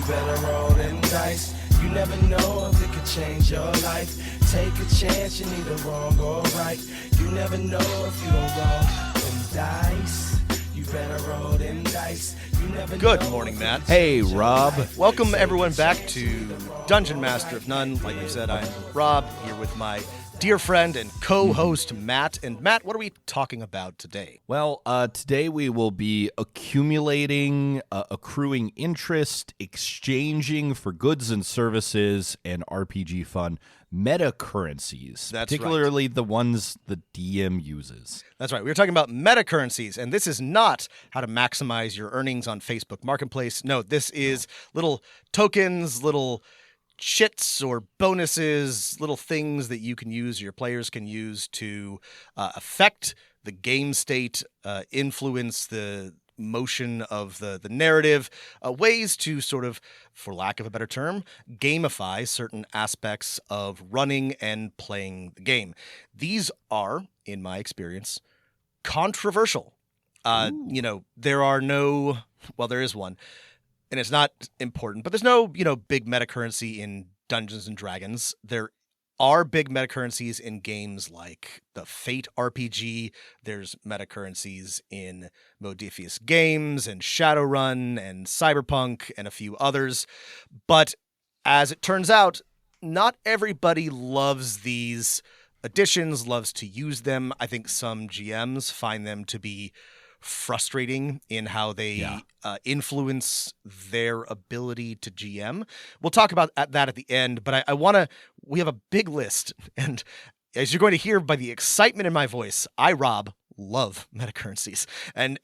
You better roll them dice. You never know if it could change your life. Take a chance, you're neither wrong or right. You never know if you don't roll them dice. You better roll them dice. You never Good know morning, if Matt. it could Hey, change your Rob. life. Welcome everyone back to Dungeon Master of None. Like you said, I'm Rob, here with my dear friend and co-host Matt. And Matt, what are we talking about today? Well, today we will be accumulating, accruing interest, exchanging for goods and services, and RPG fun metacurrencies. That's particularly the ones the DM uses. That's right. We were talking about metacurrencies, and this is not how to maximize your earnings on Facebook Marketplace. No, this is little tokens, little shits or bonuses, little things that you can use, your players can use to affect the game state, influence the motion of the narrative, ways to sort of, for lack of a better term, gamify certain aspects of running and playing the game. These are, in my experience, controversial. There are no, well, there is one, and it's not important, but there's no, big metacurrency in Dungeons and Dragons. There are big metacurrencies in games like the Fate RPG. There's metacurrencies in Modiphius Games and Shadowrun and Cyberpunk and a few others. But as it turns out, not everybody loves these additions, loves to use them. I think some GMs find them to be frustrating in how they influence their ability to GM. We'll talk about that at the end, but we have a big list, and as you're going to hear by the excitement in my voice, Rob, love metacurrencies. And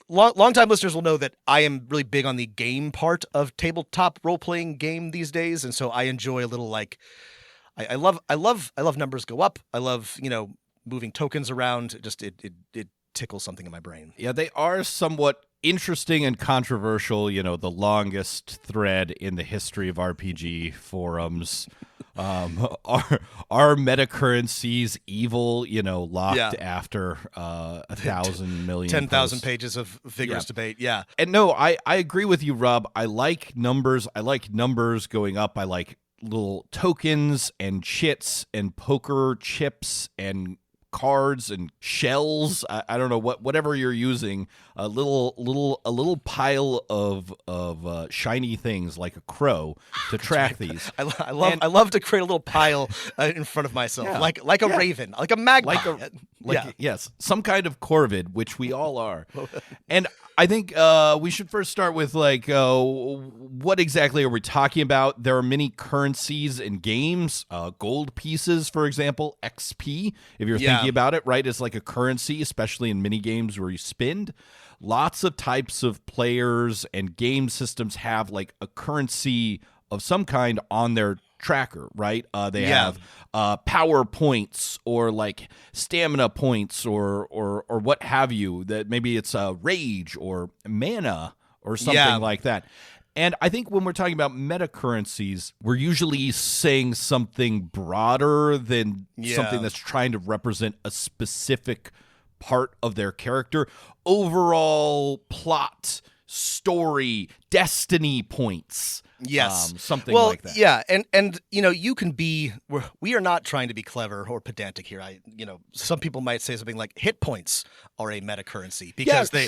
long-time listeners will know that I am really big on the game part of tabletop role-playing game these days, and so I enjoy a little, I love numbers go up. I love, moving tokens around. It tickles something in my brain. Yeah, they are somewhat interesting and controversial. The longest thread in the history of RPG forums. Are metacurrencies evil? Locked after 1,000 million, 10,000 pages of vigorous debate. Yeah, and no, I agree with you, Rob. I like numbers. I like numbers going up. I like little tokens and chits and poker chips and cards and shells. I don't know whatever you're using. A little pile of shiny things like a crow to track these. I love to create a little pile in front of myself, like a raven, like a magpie. Yes, some kind of corvid, which we all are. And I think we should first start with what exactly are we talking about? There are many currencies in games. Gold pieces, for example, XP. If you're thinking about it, right, it's like a currency, especially in mini games where you spend. Lots of types of players and game systems have like a currency of some kind on their tracker, right? They have power points or like stamina points or what have you. That maybe it's rage or mana or something like that. And I think when we're talking about metacurrencies, we're usually saying something broader than something that's trying to represent a specific part of their character. Overall plot, story, destiny points. Yes. Something like that. Yeah. And you can be, we are not trying to be clever or pedantic here. Some people might say something like hit points are a metacurrency because they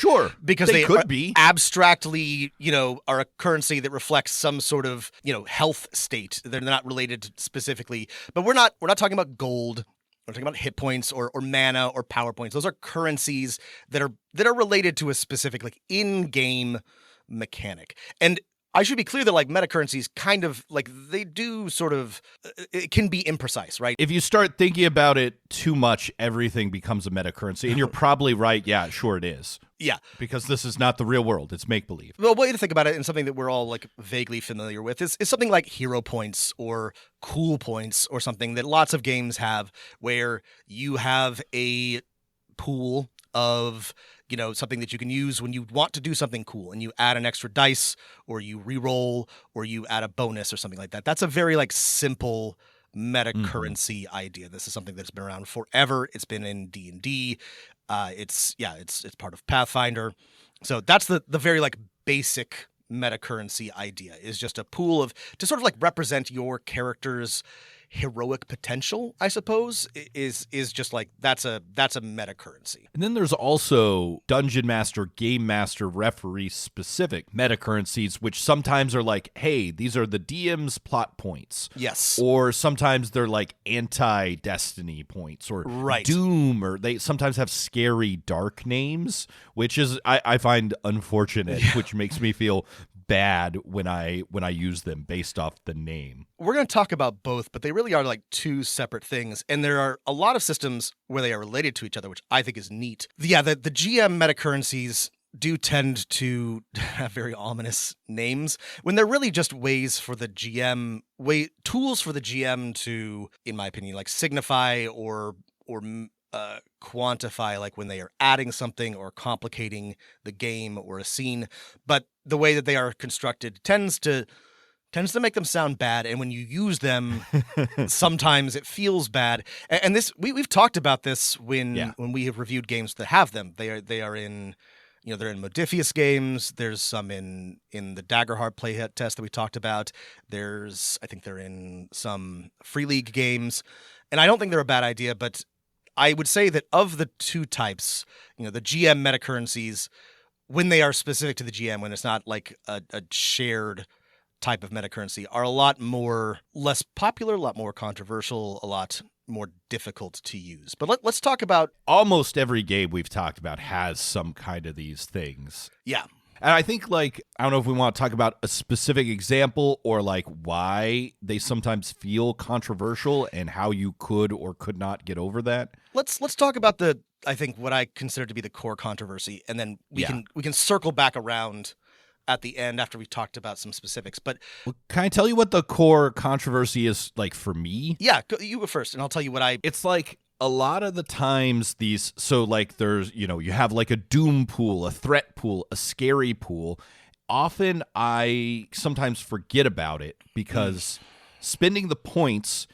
could be abstractly, are a currency that reflects some sort of, health state. They're not related specifically, but we're not talking about gold. We're talking about hit points or mana or power points. Those are currencies that are related to a specific in-game mechanic. And I should be clear that metacurrencies kind of they do sort of, it can be imprecise, right? If you start thinking about it too much, everything becomes a metacurrency. And you're probably right. Yeah, sure it is. Yeah. Because this is not the real world. It's make-believe. Well, a way to think about it, and something that we're all vaguely familiar with, is something like hero points or cool points or something that lots of games have, where you have a pool of something that you can use when you want to do something cool, and you add an extra dice or you re-roll or you add a bonus or something like that. That's a very simple metacurrency idea. This is something that's been around forever. It's been in D&D. It's part of Pathfinder. So that's the very basic metacurrency idea, is just a pool of, to sort of like represent your character's heroic potential, I suppose, is just like that's a metacurrency. And then there's also dungeon master, game master, referee specific metacurrencies, which sometimes are like, hey, these are the DM's plot points. Yes. Or sometimes they're like anti-destiny points or Right. doom, or they sometimes have scary dark names, which is I find unfortunate, which makes me feel bad when I use them based off the name. We're going to talk about both, but they really are like two separate things. And there are a lot of systems where they are related to each other, which I think is neat. The GM metacurrencies do tend to have very ominous names when they're really just ways for the GM, tools for the GM to, in my opinion, like signify or quantify, like when they are adding something or complicating the game or a scene. But the way that they are constructed tends to make them sound bad, and when you use them, sometimes it feels bad. And this we've talked about this when we have reviewed games that have them. They are in, they're in Modifius games. There's some in the Daggerheart play test that we talked about. I think they're in some Free League games, and I don't think they're a bad idea. But I would say that of the two types, the GM metacurrencies, when they are specific to the GM, when it's not like a shared type of metacurrency, are a lot less popular, a lot more controversial, a lot more difficult to use. But let's talk about... Almost every game we've talked about has some kind of these things. Yeah. And I think, I don't know if we want to talk about a specific example or, why they sometimes feel controversial and how you could or could not get over that. Let's talk about I think what I consider to be the core controversy, and then we can circle back around at the end after we've talked about some specifics. But can I tell you what the core controversy is for me? Yeah, you go first, and I'll tell you what It's a lot of the times there's, you have a doom pool, a threat pool, a scary pool. Often I sometimes forget about it because spending the points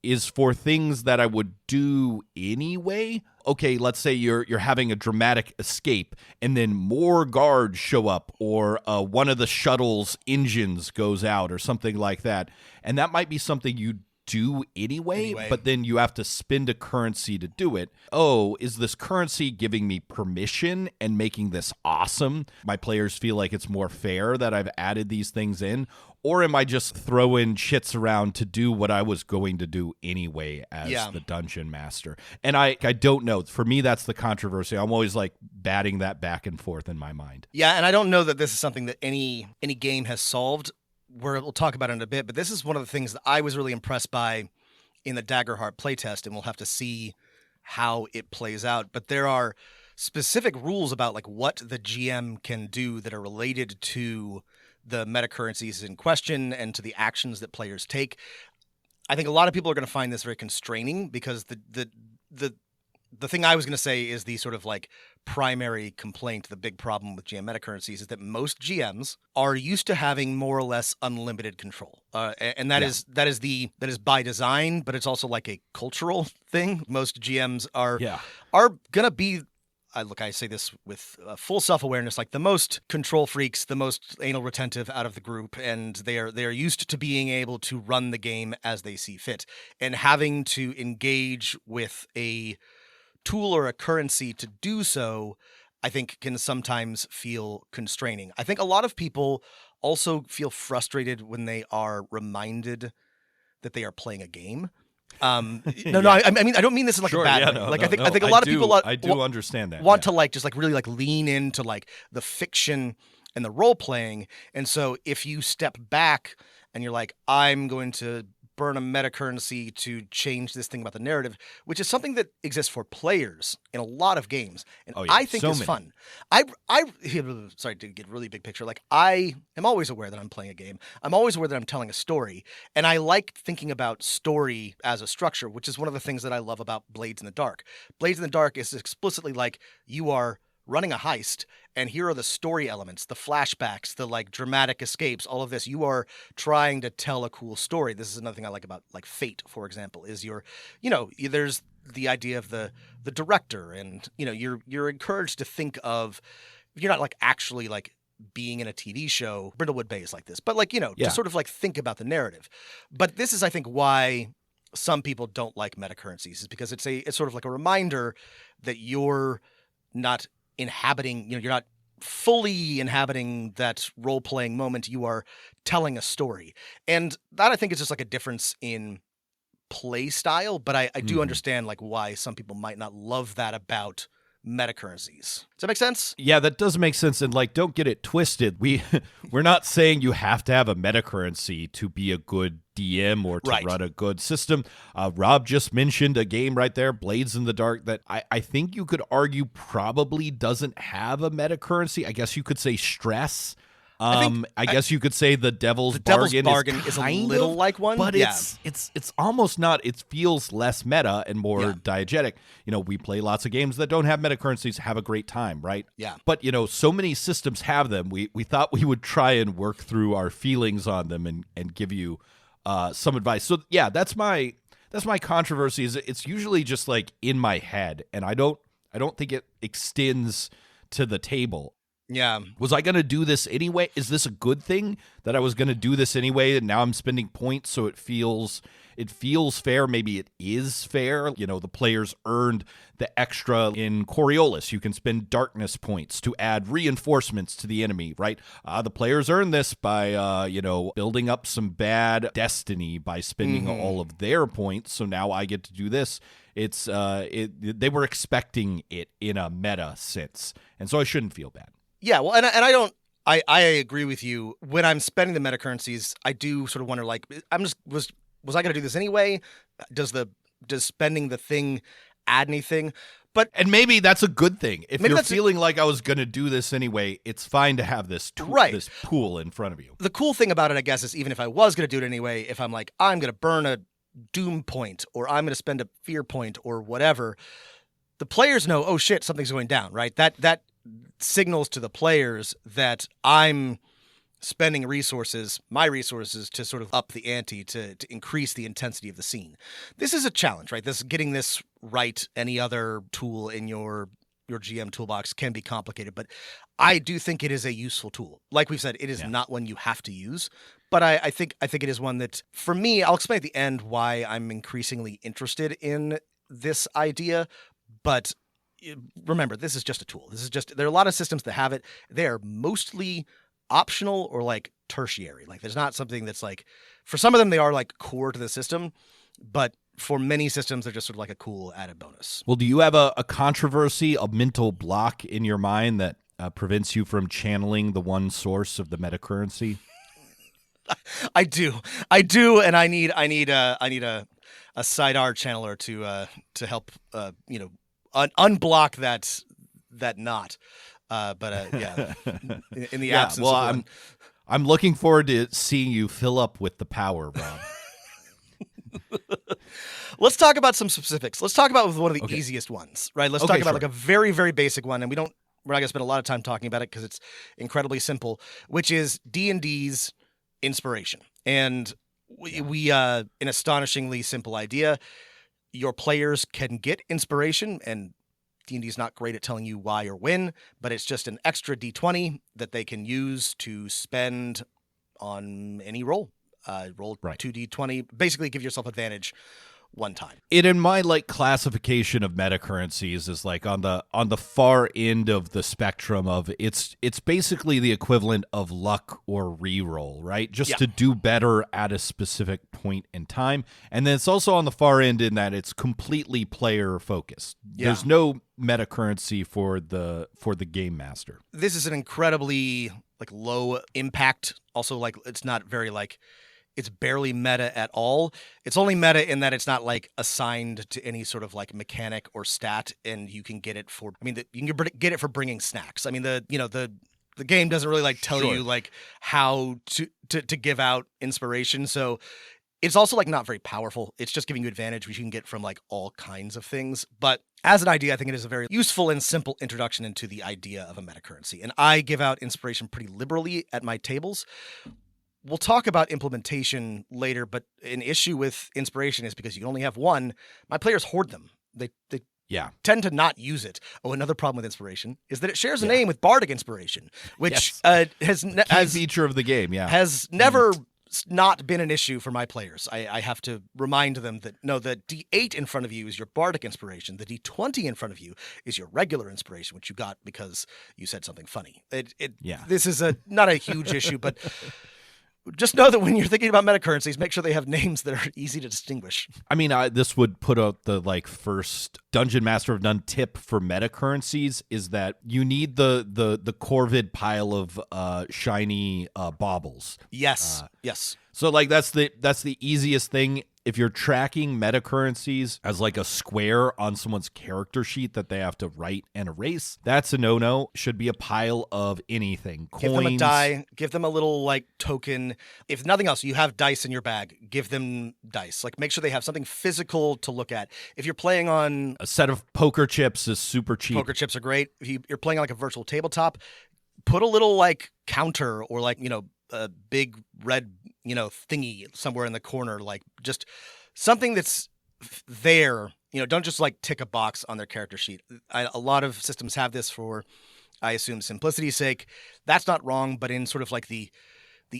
is for things that I would do anyway. Okay, let's say you're having a dramatic escape and then more guards show up, or one of the shuttle's engines goes out or something like that. And that might be something you do anyway, but then you have to spend a currency to do it. Oh, is this currency giving me permission and making this awesome? My players feel like it's more fair that I've added these things in, or am I just throwing shits around to do what I was going to do anyway as the dungeon master? And I don't know. For me, that's the controversy. I'm always batting that back and forth in my mind. Yeah, and I don't know that this is something that any game has solved. We'll talk about it in a bit, but this is one of the things that I was really impressed by in the Daggerheart playtest, and we'll have to see how it plays out. But there are specific rules about what the GM can do that are related to the metacurrencies in question and to the actions that players take. I think a lot of people are going to find this very constraining because the thing I was going to say is the sort of primary complaint, the big problem with GM metacurrencies is that most GMs are used to having more or less unlimited control. And that is by design, but it's also a cultural thing. Most GMs are going to be, I say this with full self-awareness, the most control freaks, the most anal retentive out of the group, and they are used to being able to run the game as they see fit. And having to engage with a tool or a currency to do so, I think can sometimes feel constraining. I think a lot of people also feel frustrated when they are reminded that they are playing a game. I mean, I don't mean this in a bad way. I think a lot of people I do understand that. Want to just really lean into the fiction and the role playing. And so if you step back and you're I'm going to burn a metacurrency to change this thing about the narrative, which is something that exists for players in a lot of games, and I think is fun. I sorry to get really big picture. I am always aware that I'm playing a game. I'm always aware that I'm telling a story, and I like thinking about story as a structure, which is one of the things that I love about Blades in the Dark. Blades in the Dark is explicitly you are running a heist, and here are the story elements, the flashbacks, the dramatic escapes, all of this. You are trying to tell a cool story. This is another thing I like about Fate, for example, is there's the idea of the director, and you're encouraged to think of, you're not actually being in a TV show. Brindlewood Bay is like this, but like, Yeah. to sort of like think about the narrative. But this is, I think, why some people don't like metacurrencies, is because it's sort of like a reminder that you're not inhabiting, you're not fully inhabiting that role-playing moment. You are telling a story. And that, I think, is just like a difference in play style, but I do understand like why some people might not love that about metacurrencies. Does that make sense? Yeah, that does make sense. And like, don't get it twisted. We're not saying you have to have a metacurrency to be a good DM or to run a good system. Rob just mentioned a game right there, Blades in the Dark, that I think you could argue probably doesn't have a metacurrency. I guess you could say stress. I guess you could say the Devil's Bargain is a little like one, but it's almost not. It feels less meta and more diegetic. We play lots of games that don't have metacurrencies, have a great time, right? Yeah. But so many systems have them. We thought we would try and work through our feelings on them and give you some advice. So yeah, that's my controversy. Is it's usually just like in my head, and I don't think it extends to the table. Yeah. Was I going to do this anyway? Is this a good thing that I was going to do this anyway, and now I'm spending points, so it feels fair? Maybe it is fair. The players earned the extra in Coriolis. You can spend darkness points to add reinforcements to the enemy, right? The players earned this by, building up some bad destiny by spending all of their points, so now I get to do this. They were expecting it in a meta sense, and so I shouldn't feel bad. Yeah, well, and I agree with you. When I'm spending the metacurrencies, I do sort of wonder, like, was I going to do this anyway? Does spending the thing add anything? And maybe that's a good thing. If you're feeling like I was going to do this anyway, it's fine to have this this pool in front of you. The cool thing about it, I guess, is even if I was going to do it anyway, if I'm like, I'm going to burn a doom point, or I'm going to spend a fear point, or whatever, the players know, oh shit, something's going down, right? That signals to the players that I'm spending my resources to sort of up the ante, to increase the intensity of the scene. This is a challenge, right? Getting this right. Any other tool in your GM toolbox can be complicated, but I do think it is a useful tool. Like we've said, it is not one you have to use, but I think it is one that, for me, I'll explain at the end why I'm increasingly interested in this idea, but remember, this is just a tool. There are a lot of systems that have it. They're mostly optional or like tertiary. Like, there's not something that's like, for some of them, they are like core to the system, but for many systems, they're just sort of like a cool added bonus. Well, do you have a controversy, a mental block in your mind that prevents you from channeling the one source of the metacurrency? I do, and I need a sidear channeler to help unblock that knot. Yeah, in the absence of one. I'm looking forward to seeing you fill up with the power, Rob. Let's talk about some specifics. Let's talk about one of the easiest ones, right? Let's talk about like a very, very basic one, and we're not going to spend a lot of time talking about it because it's incredibly simple, which is D&D's inspiration. And we an astonishingly simple idea. Your players can get inspiration, and D&D is not great at telling you why or when, but it's just an extra D20 that they can use to spend on any roll. Roll 2D20, basically give yourself advantage one time. It, in my like classification of metacurrencies, is like on the far end of the spectrum of it's basically the equivalent of luck or reroll, right? Just to do better at a specific point in time. And then it's also on the far end in that it's completely player focused. There's no metacurrency for the game master. This is an incredibly like low impact. Also, like, it's not very like, it's barely meta at all. It's only meta in that it's not like assigned to any sort of like mechanic or stat, and you can get it for. I mean, you can get it for bringing snacks. I mean, the game doesn't really like tell you like how to give out inspiration. So it's also like not very powerful. It's just giving you advantage, which you can get from like all kinds of things. But as an idea, I think it is a very useful and simple introduction into the idea of a metacurrency. And I give out inspiration pretty liberally at my tables. We'll talk about implementation later, but an issue with inspiration is because you only have one. My players hoard them. They tend to not use it. Oh, another problem with inspiration is that it shares a name with bardic inspiration, which has feature of the game. Has never not been an issue for my players. I have to remind them that no, the D8 in front of you is your bardic inspiration. The D20 in front of you is your regular inspiration, which you got because you said something funny. This is not a huge issue, but just know that when you're thinking about metacurrencies, make sure they have names that are easy to distinguish. I mean, this would put out the first Dungeon Master of None tip for metacurrencies is that you need the Corvid pile of shiny baubles. Yes. Yes. So that's the easiest thing. If you're tracking metacurrencies as a square on someone's character sheet that they have to write and erase, that's a no-no. Should be a pile of anything. Coins. Give them a die. Give them a little token. If nothing else, you have dice in your bag. Give them dice. Make sure they have something physical to look at. If you're playing on a set of poker chips is super cheap. Poker chips are great. If you're playing on a virtual tabletop, put a little counter or a big red thingy somewhere in the corner, just something that's there. Don't just tick a box on their character sheet. A lot of systems have this for, I assume, simplicity's sake. That's not wrong, but in sort of the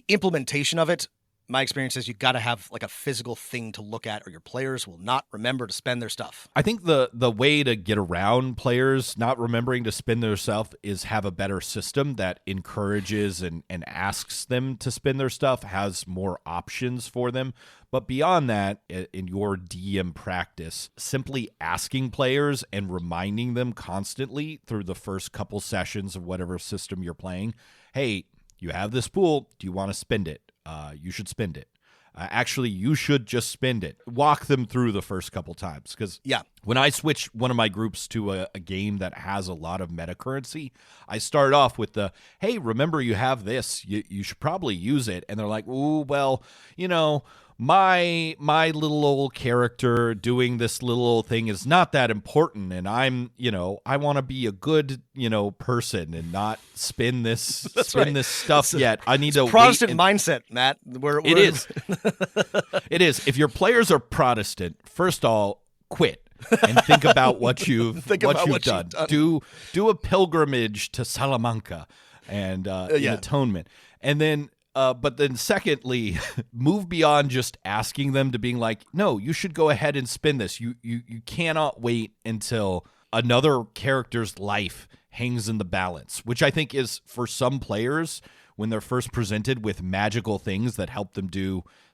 implementation of it, my experience is you got to have a physical thing to look at, or your players will not remember to spend their stuff. I think the way to get around players not remembering to spend their stuff is have a better system that encourages and asks them to spend their stuff, has more options for them. But beyond that, in your DM practice, simply asking players and reminding them constantly through the first couple sessions of whatever system you're playing, hey, you have this pool. Do you want to spend it? You should spend it. Actually, you should just spend it. Walk them through the first couple times. Because when I switch one of my groups to a game that has a lot of metacurrency, I start off with hey, remember you have this. You should probably use it. And they're like, ooh, well, my little old character doing this little old thing is not that important, and I want to be a good, person and not spin this this stuff yet. I need to Protestant mindset, Matt. It is. It is. If your players are Protestant, first of all, quit and think about what you've done. Do a pilgrimage to Salamanca and in atonement, and then. But then secondly, move beyond just asking them to being like, no, you should go ahead and spin this. You cannot wait until another character's life hangs in the balance, which I think is for some players when they're first presented with magical things that help them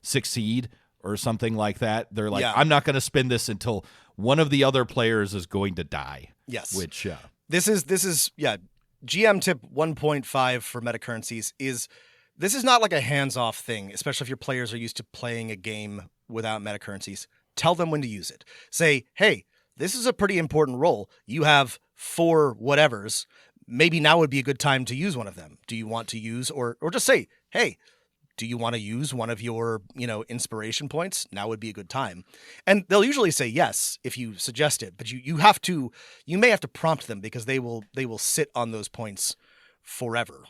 succeed or something like that. They're like, I'm not going to spin this until one of the other players is going to die. Yes. Which this is GM tip 1.5 for metacurrencies is this is not a hands-off thing, especially if your players are used to playing a game without metacurrencies. Tell them when to use it. Say, hey, this is a pretty important role. You have 4 whatevers. Maybe now would be a good time to use one of them. Do you want to use, or just say, hey, do you want to use one of your, inspiration points? Now would be a good time. And they'll usually say yes if you suggest it, but you may have to prompt them because they will sit on those points forever.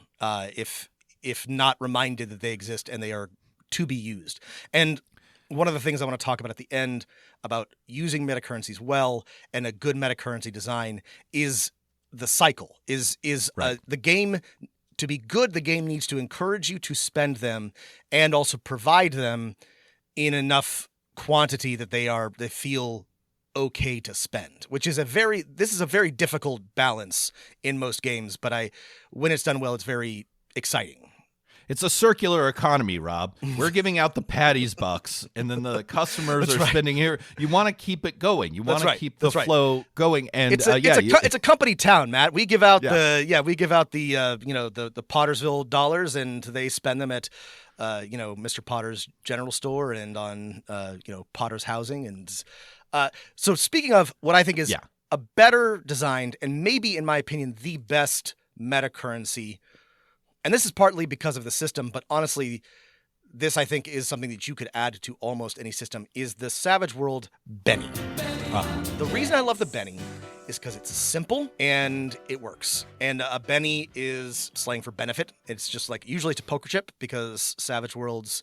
If not reminded that they exist and they are to be used. And one of the things I want to talk about at the end about using metacurrencies well and a good metacurrency design is the cycle. The game, to be good, the game needs to encourage you to spend them and also provide them in enough quantity that they feel okay to spend, which is this is a very difficult balance in most games, but when it's done well, it's very exciting. It's a circular economy, Rob. We're giving out the Patty's bucks, and then the customers are spending here. You want to keep it going. You want to keep the flow going. And it's a company town, Matt. We give out the Pottersville dollars, and they spend them at Mr. Potter's general store and on Potter's housing. And so speaking of what I think is a better designed and maybe, in my opinion, the best metacurrency. And this is partly because of the system, but honestly, this I think is something that you could add to almost any system, is the Savage World Benny. The reason I love the Benny is because it's simple and it works. And a Benny is slang for benefit. It's just usually it's a poker chip because Savage Worlds,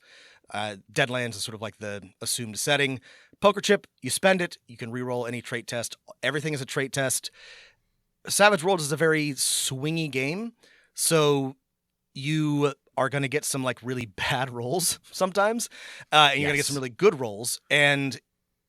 Deadlands is sort of like the assumed setting. Poker chip, you spend it, you can reroll any trait test. Everything is a trait test. Savage Worlds is a very swingy game, so you are going to get some like really bad rolls sometimes, and you're going to get some really good rolls. And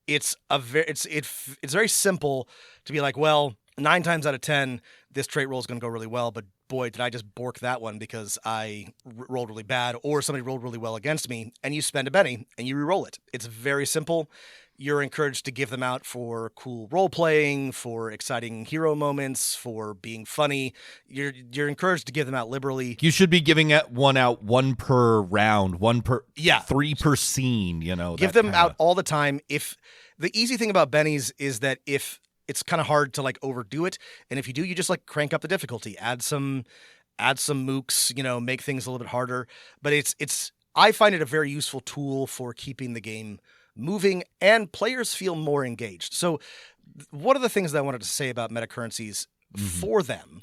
it's very simple to be like, well, 9 times out of 10, this trait roll is going to go really well, but boy, did I just bork that one because I rolled really bad, or somebody rolled really well against me, and you spend a Benny and you re-roll it. It's very simple. You're encouraged to give them out for cool role playing, for exciting hero moments, for being funny. You're encouraged to give them out liberally. You should be giving one out 1 per round, 3 per scene. Give them out all the time. If the easy thing about bennies is that if it's kind of hard to like overdo it, and if you do, you just like crank up the difficulty, add some mooks, make things a little bit harder. But I find it a very useful tool for keeping the game moving, and players feel more engaged. So one of the things that I wanted to say about Metacurrencies for them,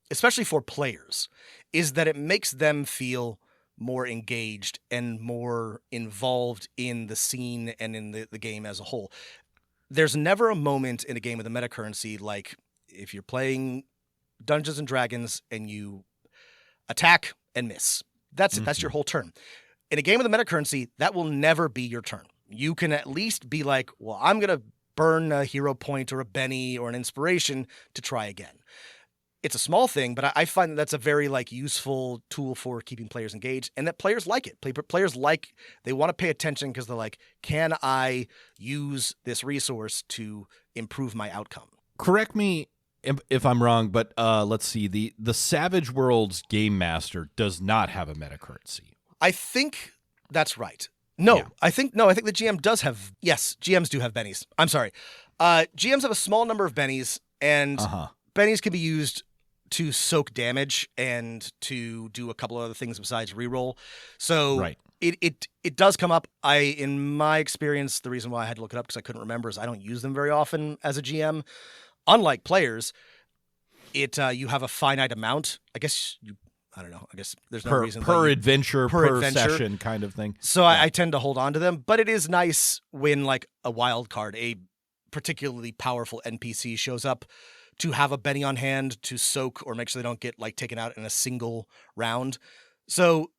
especially for players, is that it makes them feel more engaged and more involved in the scene and in the game as a whole. There's never a moment in a game with a metacurrency like if you're playing Dungeons and Dragons and you attack and miss. That's it. That's your whole turn. In a game with a metacurrency, that will never be your turn. You can at least be like, well, I'm going to burn a hero point or a Benny or an inspiration to try again. It's a small thing, but I find that that's a very like useful tool for keeping players engaged, and that players like it. Players they want to pay attention because they're like, can I use this resource to improve my outcome? Correct me if I'm wrong, but let's see. The Savage Worlds Game Master does not have a metacurrency. I think that's right. No, Yeah. I think the GM does have. Yes, GMs do have bennies. I'm sorry. GMs have a small number of bennies, and bennies can be used to soak damage and to do a couple other things besides reroll. So it does come up. In my experience, the reason why I had to look it up because I couldn't remember is I don't use them very often as a GM. Unlike players, you have a finite amount. I don't know. I guess there's no reason per adventure, per session kind of thing. So I tend to hold on to them, but it is nice when like a wild card, a particularly powerful NPC shows up to have a Benny on hand to soak or make sure they don't get like taken out in a single round. So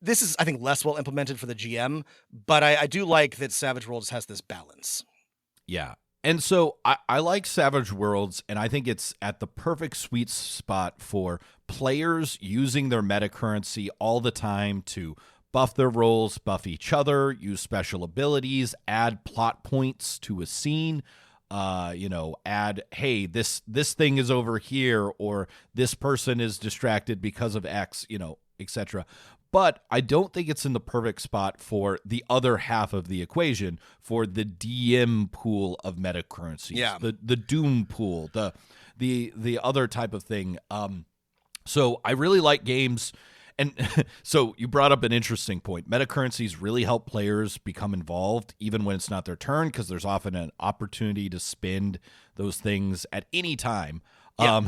this is, I think, less well implemented for the GM, but I do like that Savage Worlds has this balance. Yeah. And so I like Savage Worlds, and I think it's at the perfect sweet spot for players using their metacurrency all the time to buff their rolls, buff each other, use special abilities, add plot points to a scene, add, hey, this thing is over here, or this person is distracted because of X, etc. But I don't think it's in the perfect spot for the other half of the equation, for the DM pool of metacurrencies, the Doom pool, the other type of thing. So I really like games. And so you brought up an interesting point. Metacurrencies really help players become involved, even when it's not their turn, because there's often an opportunity to spend those things at any time. Yeah.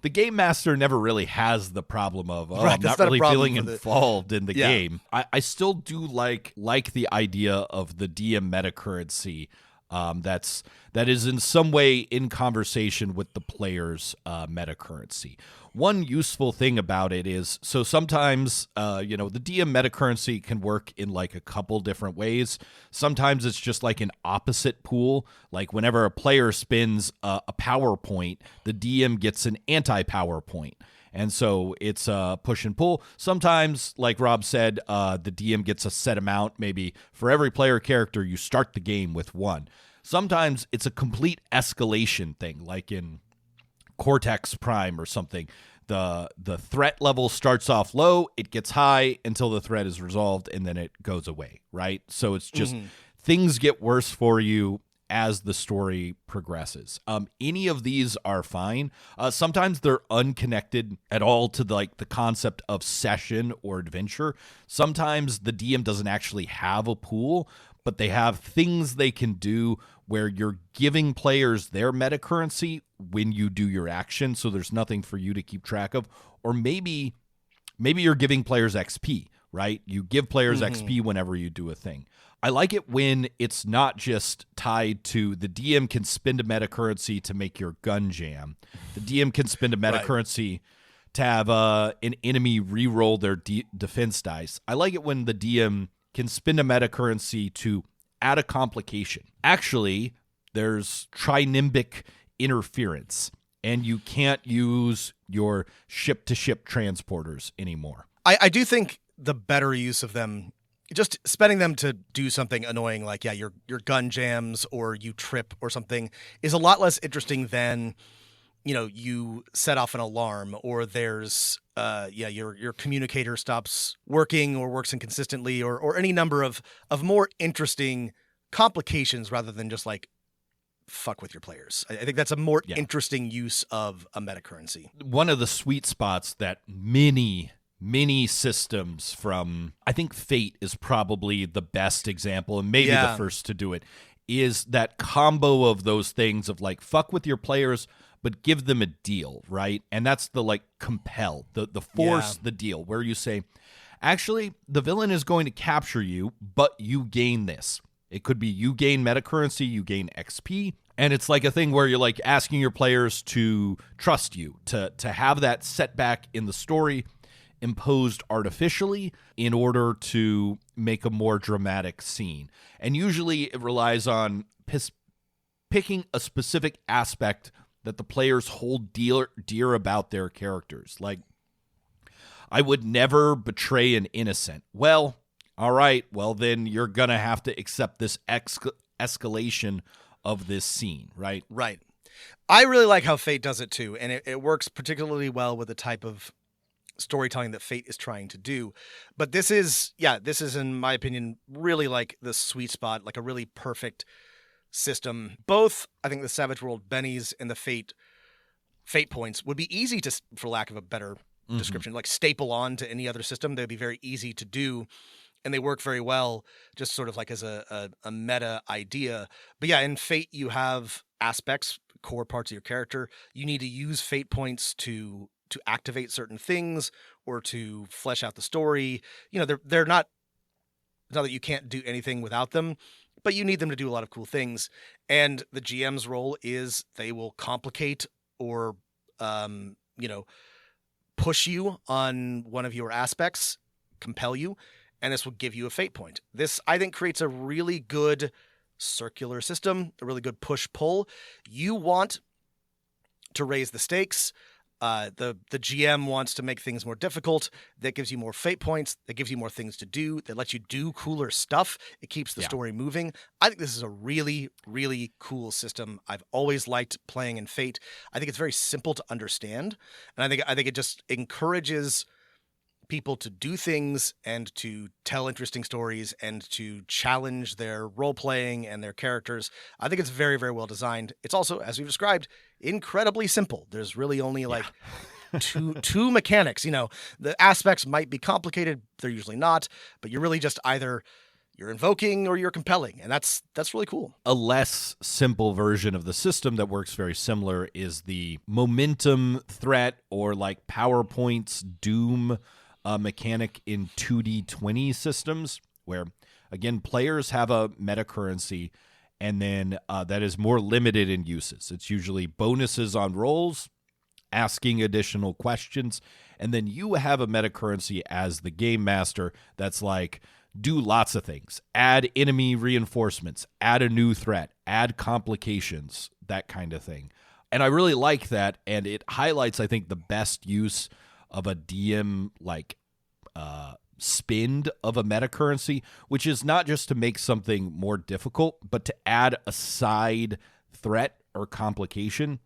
The game master never really has the problem of, I'm not really feeling involved in the game. I still do like the idea of the DM metacurrency that is in some way in conversation with the player's metacurrency. One useful thing about it is, so sometimes, the DM metacurrency can work in like a couple different ways. Sometimes it's just like an opposite pool. Like whenever a player spends a power point, the DM gets an anti-power point. And so it's a push and pull. Sometimes, like Rob said, the DM gets a set amount. Maybe for every player character, you start the game with one. Sometimes it's a complete escalation thing, like in Cortex Prime or something. The threat level starts off low, it gets high until the threat is resolved, and then it goes away, right? So it's just things get worse for you as the story progresses. Any of these are fine. Sometimes they're unconnected at all to the concept of session or adventure. Sometimes the DM doesn't actually have a pool, but they have things they can do where you're giving players their metacurrency when you do your action, so there's nothing for you to keep track of. Or maybe you're giving players XP, right? You give players XP whenever you do a thing. I like it when it's not just tied to the DM can spend a meta currency to make your gun jam. The DM can spend a meta currency to have an enemy re-roll their defense dice. I like it when the DM can spend a meta currency to add a complication. Actually, there's trinimbic interference, and you can't use your ship-to-ship transporters anymore. I do think the better use of them, just spending them to do something annoying like, your gun jams or you trip or something, is a lot less interesting than, you set off an alarm or there's, your communicator stops working or works inconsistently or any number of more interesting complications rather than just like fuck with your players. I think that's a more interesting use of a meta currency. One of the sweet spots that many systems from, I think Fate is probably the best example and maybe the first to do it, is that combo of those things of like fuck with your players but give them a deal, right? And that's the like compel, the force the deal, where you say, actually, the villain is going to capture you, but you gain this. It could be you gain meta currency, you gain XP, and it's like a thing where you're like asking your players to trust you, to have that setback in the story imposed artificially in order to make a more dramatic scene. And usually it relies on picking a specific aspect that the players hold dear about their characters. Like, I would never betray an innocent. Well, all right, well then you're going to have to accept this escalation of this scene, right? Right. I really like how Fate does it too, and it works particularly well with the type of storytelling that Fate is trying to do. But this is in my opinion really like the sweet spot, like a really perfect system. Both, I think, the Savage World bennies and the Fate points would be easy to, for lack of a better description, like staple on to any other system. They'd be very easy to do, and they work very well just sort of like as a meta idea. But yeah, in Fate you have aspects, core parts of your character. You need to use Fate points to activate certain things or to flesh out the story. They're not that you can't do anything without them, but you need them to do a lot of cool things. And the GM's role is they will complicate or, push you on one of your aspects, compel you, and this will give you a Fate point. This, I think, creates a really good circular system, a really good push-pull. You want to raise the stakes. The GM wants to make things more difficult. That gives you more Fate points. That gives you more things to do. That lets you do cooler stuff. It keeps the story moving. I think this is a really, really cool system. I've always liked playing in Fate. I think it's very simple to understand, and I think it just encourages people to do things and to tell interesting stories and to challenge their role playing and their characters. I think it's very, very well designed. It's also, as we've described, incredibly simple. There's really only like two mechanics. The aspects might be complicated. They're usually not, but you're really just either you're invoking or you're compelling. And that's really cool. A less simple version of the system that works very similar is the momentum threat or like PowerPoint's Doom mechanic in 2D20 systems, where again players have a meta currency, and then that is more limited in uses. It's usually bonuses on rolls, asking additional questions, and then you have a meta currency as the game master that's like do lots of things, add enemy reinforcements, add a new threat, add complications, that kind of thing. And I really like that, and it highlights, I think, the best use of a DM like spend of a meta currency, which is not just to make something more difficult, but to add a side threat or complication.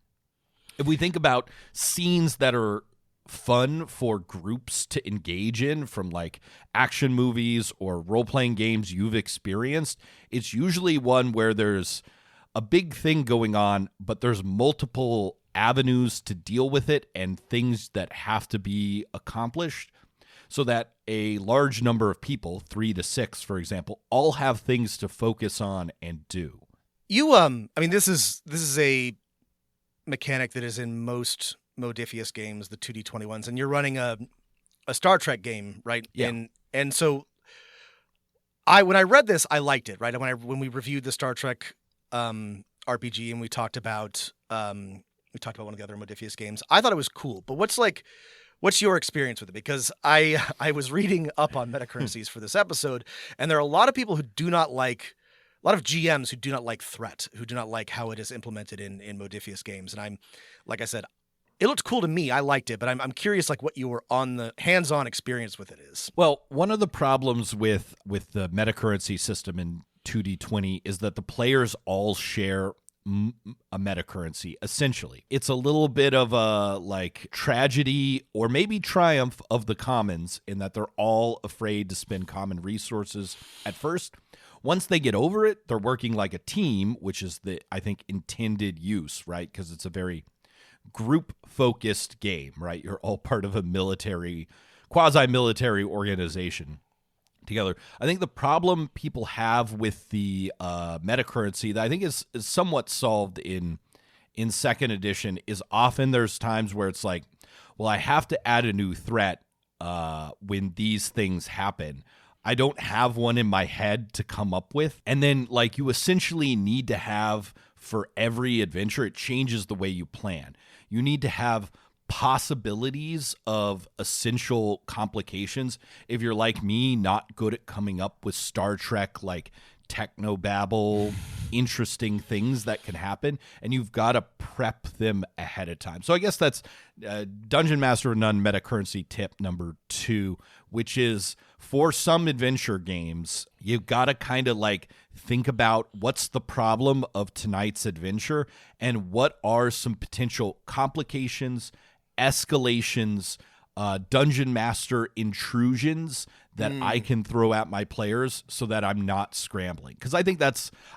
If we think about scenes that are fun for groups to engage in from like action movies or role-playing games you've experienced, it's usually one where there's a big thing going on, but there's multiple avenues to deal with it and things that have to be accomplished so that a large number of people, 3 to 6, for example, all have things to focus on and do. This is a mechanic that is in most Modifius games, the 2D21s, and you're running a Star Trek game, right? Yeah. And And so when I read this, I liked it, right? When we reviewed the Star Trek RPG and we talked about one of the other Modiphius games, I thought it was cool. But what's your experience with it? Because I was reading up on Metacurrencies for this episode, and there are a lot of people who do not like, a lot of GMs who do not like threat, who do not like how it is implemented in Modiphius games. And like I said, it looked cool to me. I liked it, but I'm curious like what your hands-on experience with it is. Well, one of the problems with the metacurrency system in 2D20 is that the players all share a metacurrency. Essentially, it's a little bit of a like tragedy or maybe triumph of the commons in that they're all afraid to spend common resources at first. Once they get over it, they're working like a team, which is the, I think, intended use, right? Because it's a very group-focused game, right? You're all part of a quasi-military organization together. I think the problem people have with the metacurrency that I think is somewhat solved in second edition is often there's times where it's like, well, I have to add a new threat when these things happen. I don't have one in my head to come up with. And then like you essentially need to have for every adventure, it changes the way you plan. You need to have possibilities of essential complications. If you're like me, not good at coming up with Star Trek like technobabble, interesting things that can happen, and you've got to prep them ahead of time. So I guess that's Dungeon Master of None metacurrency tip number 2, which is for some adventure games, you've got to kind of like think about what's the problem of tonight's adventure and what are some potential complications, escalations, dungeon master intrusions that I can throw at my players so that I'm not scrambling. Because I think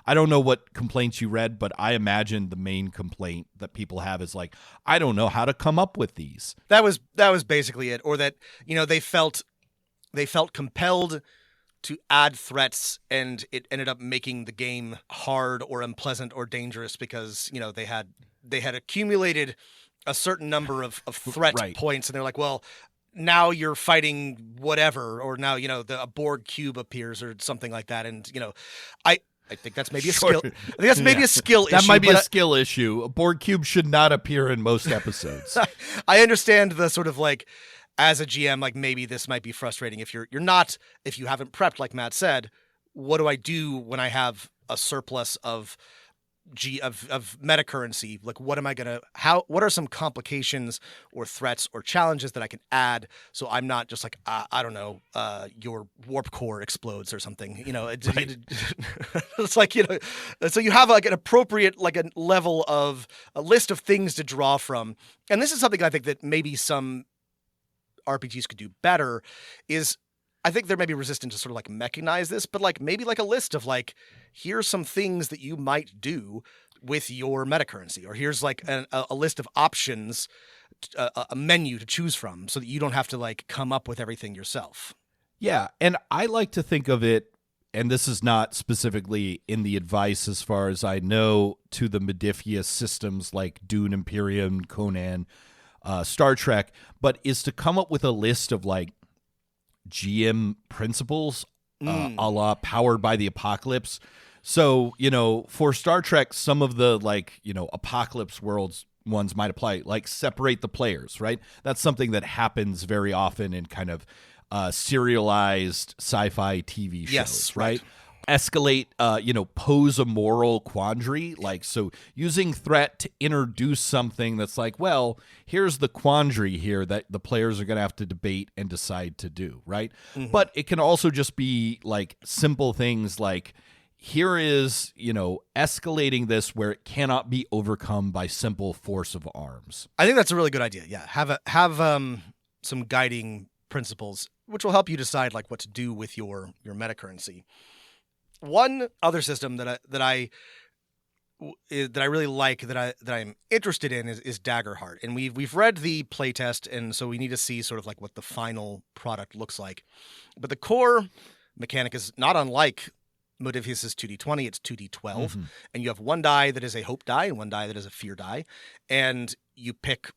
I don't know what complaints you read, but I imagine the main complaint that people have is like, I don't know how to come up with these. That was basically it. Or that, they felt compelled to add threats, and it ended up making the game hard or unpleasant or dangerous because, they had accumulated a certain number of threat points, and they're like, well, now you're fighting whatever, or now, a Borg cube appears or something like that. And, I think that's maybe a skill. I think that's maybe a skill issue. That might be a skill issue. A Borg cube should not appear in most episodes. I understand the sort of like, as a GM, like maybe this might be frustrating if you haven't prepped, like Matt said. What do I do when I have a surplus of metacurrency? Like, what are some complications or threats or challenges that I can add so I'm not just like, I don't know, your warp core explodes or something, it's like, so you have like an appropriate, like a level of a list of things to draw from. And this is something I think that maybe some RPGs could do better is, I think there may be resistant to sort of like mechanize this, but like maybe like a list of like, here's some things that you might do with your metacurrency, or here's like a list of options, a menu to choose from so that you don't have to like come up with everything yourself. Yeah. And I like to think of it, and this is not specifically in the advice as far as I know to the Modiphius systems like Dune, Imperium, Conan, Star Trek, but is to come up with a list of like GM principles, a la Powered by the Apocalypse. So, for Star Trek, some of the like, Apocalypse worlds ones might apply, like separate the players, right? That's something that happens very often in kind of serialized sci-fi TV shows, yes, right? Escalate, pose a moral quandary. Like, so using threat to introduce something that's like, well, here's the quandary here that the players are going to have to debate and decide to do, right? Mm-hmm. But it can also just be like simple things like, here is, escalating this where it cannot be overcome by simple force of arms. I think that's a really good idea. Yeah. Have some guiding principles, which will help you decide like what to do with your metacurrency. One other system that I really like, that I'm interested in is Daggerheart, and we've read the playtest, and so we need to see sort of like what the final product looks like. But the core mechanic is not unlike Modiphius' 2d20. It's 2d12, and you have one die that is a hope die and one die that is a fear die, and you pick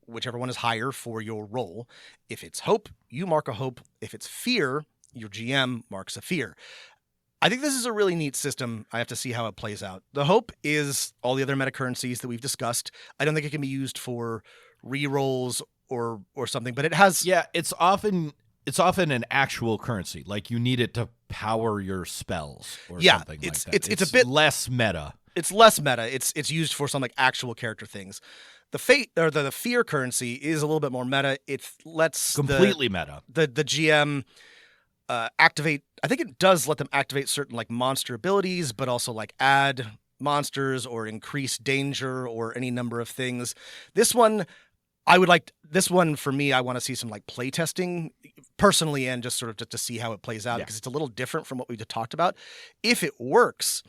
whichever one is higher for your roll. If it's hope, you mark a hope. If it's fear, your GM marks a fear. I think this is a really neat system. I have to see how it plays out. The hope is all the other metacurrencies that we've discussed. I don't think it can be used for rerolls or something, but it has. Yeah, it's often an actual currency. Like you need it to power your spells or something like that. It's a bit less meta. It's less meta. It's used for some like actual character things. The fate or the fear currency is a little bit more meta. It lets completely meta. The GM activate. I think it does let them activate certain like monster abilities, but also like add monsters or increase danger or any number of things. This one for me. I want to see some like play testing personally and just sort of to see how it plays out because it's a little different from what we just talked about. If it works,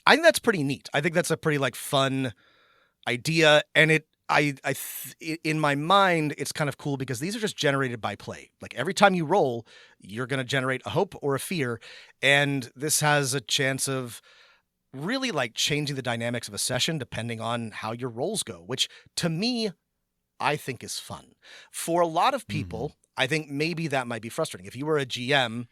I think that's pretty neat. I think that's a pretty like fun idea, and in my mind, it's kind of cool because these are just generated by play. Like every time you roll, you're going to generate a hope or a fear. And this has a chance of really like changing the dynamics of a session depending on how your rolls go, which to me, I think is fun. For a lot of people, I think maybe that might be frustrating. If you were a GM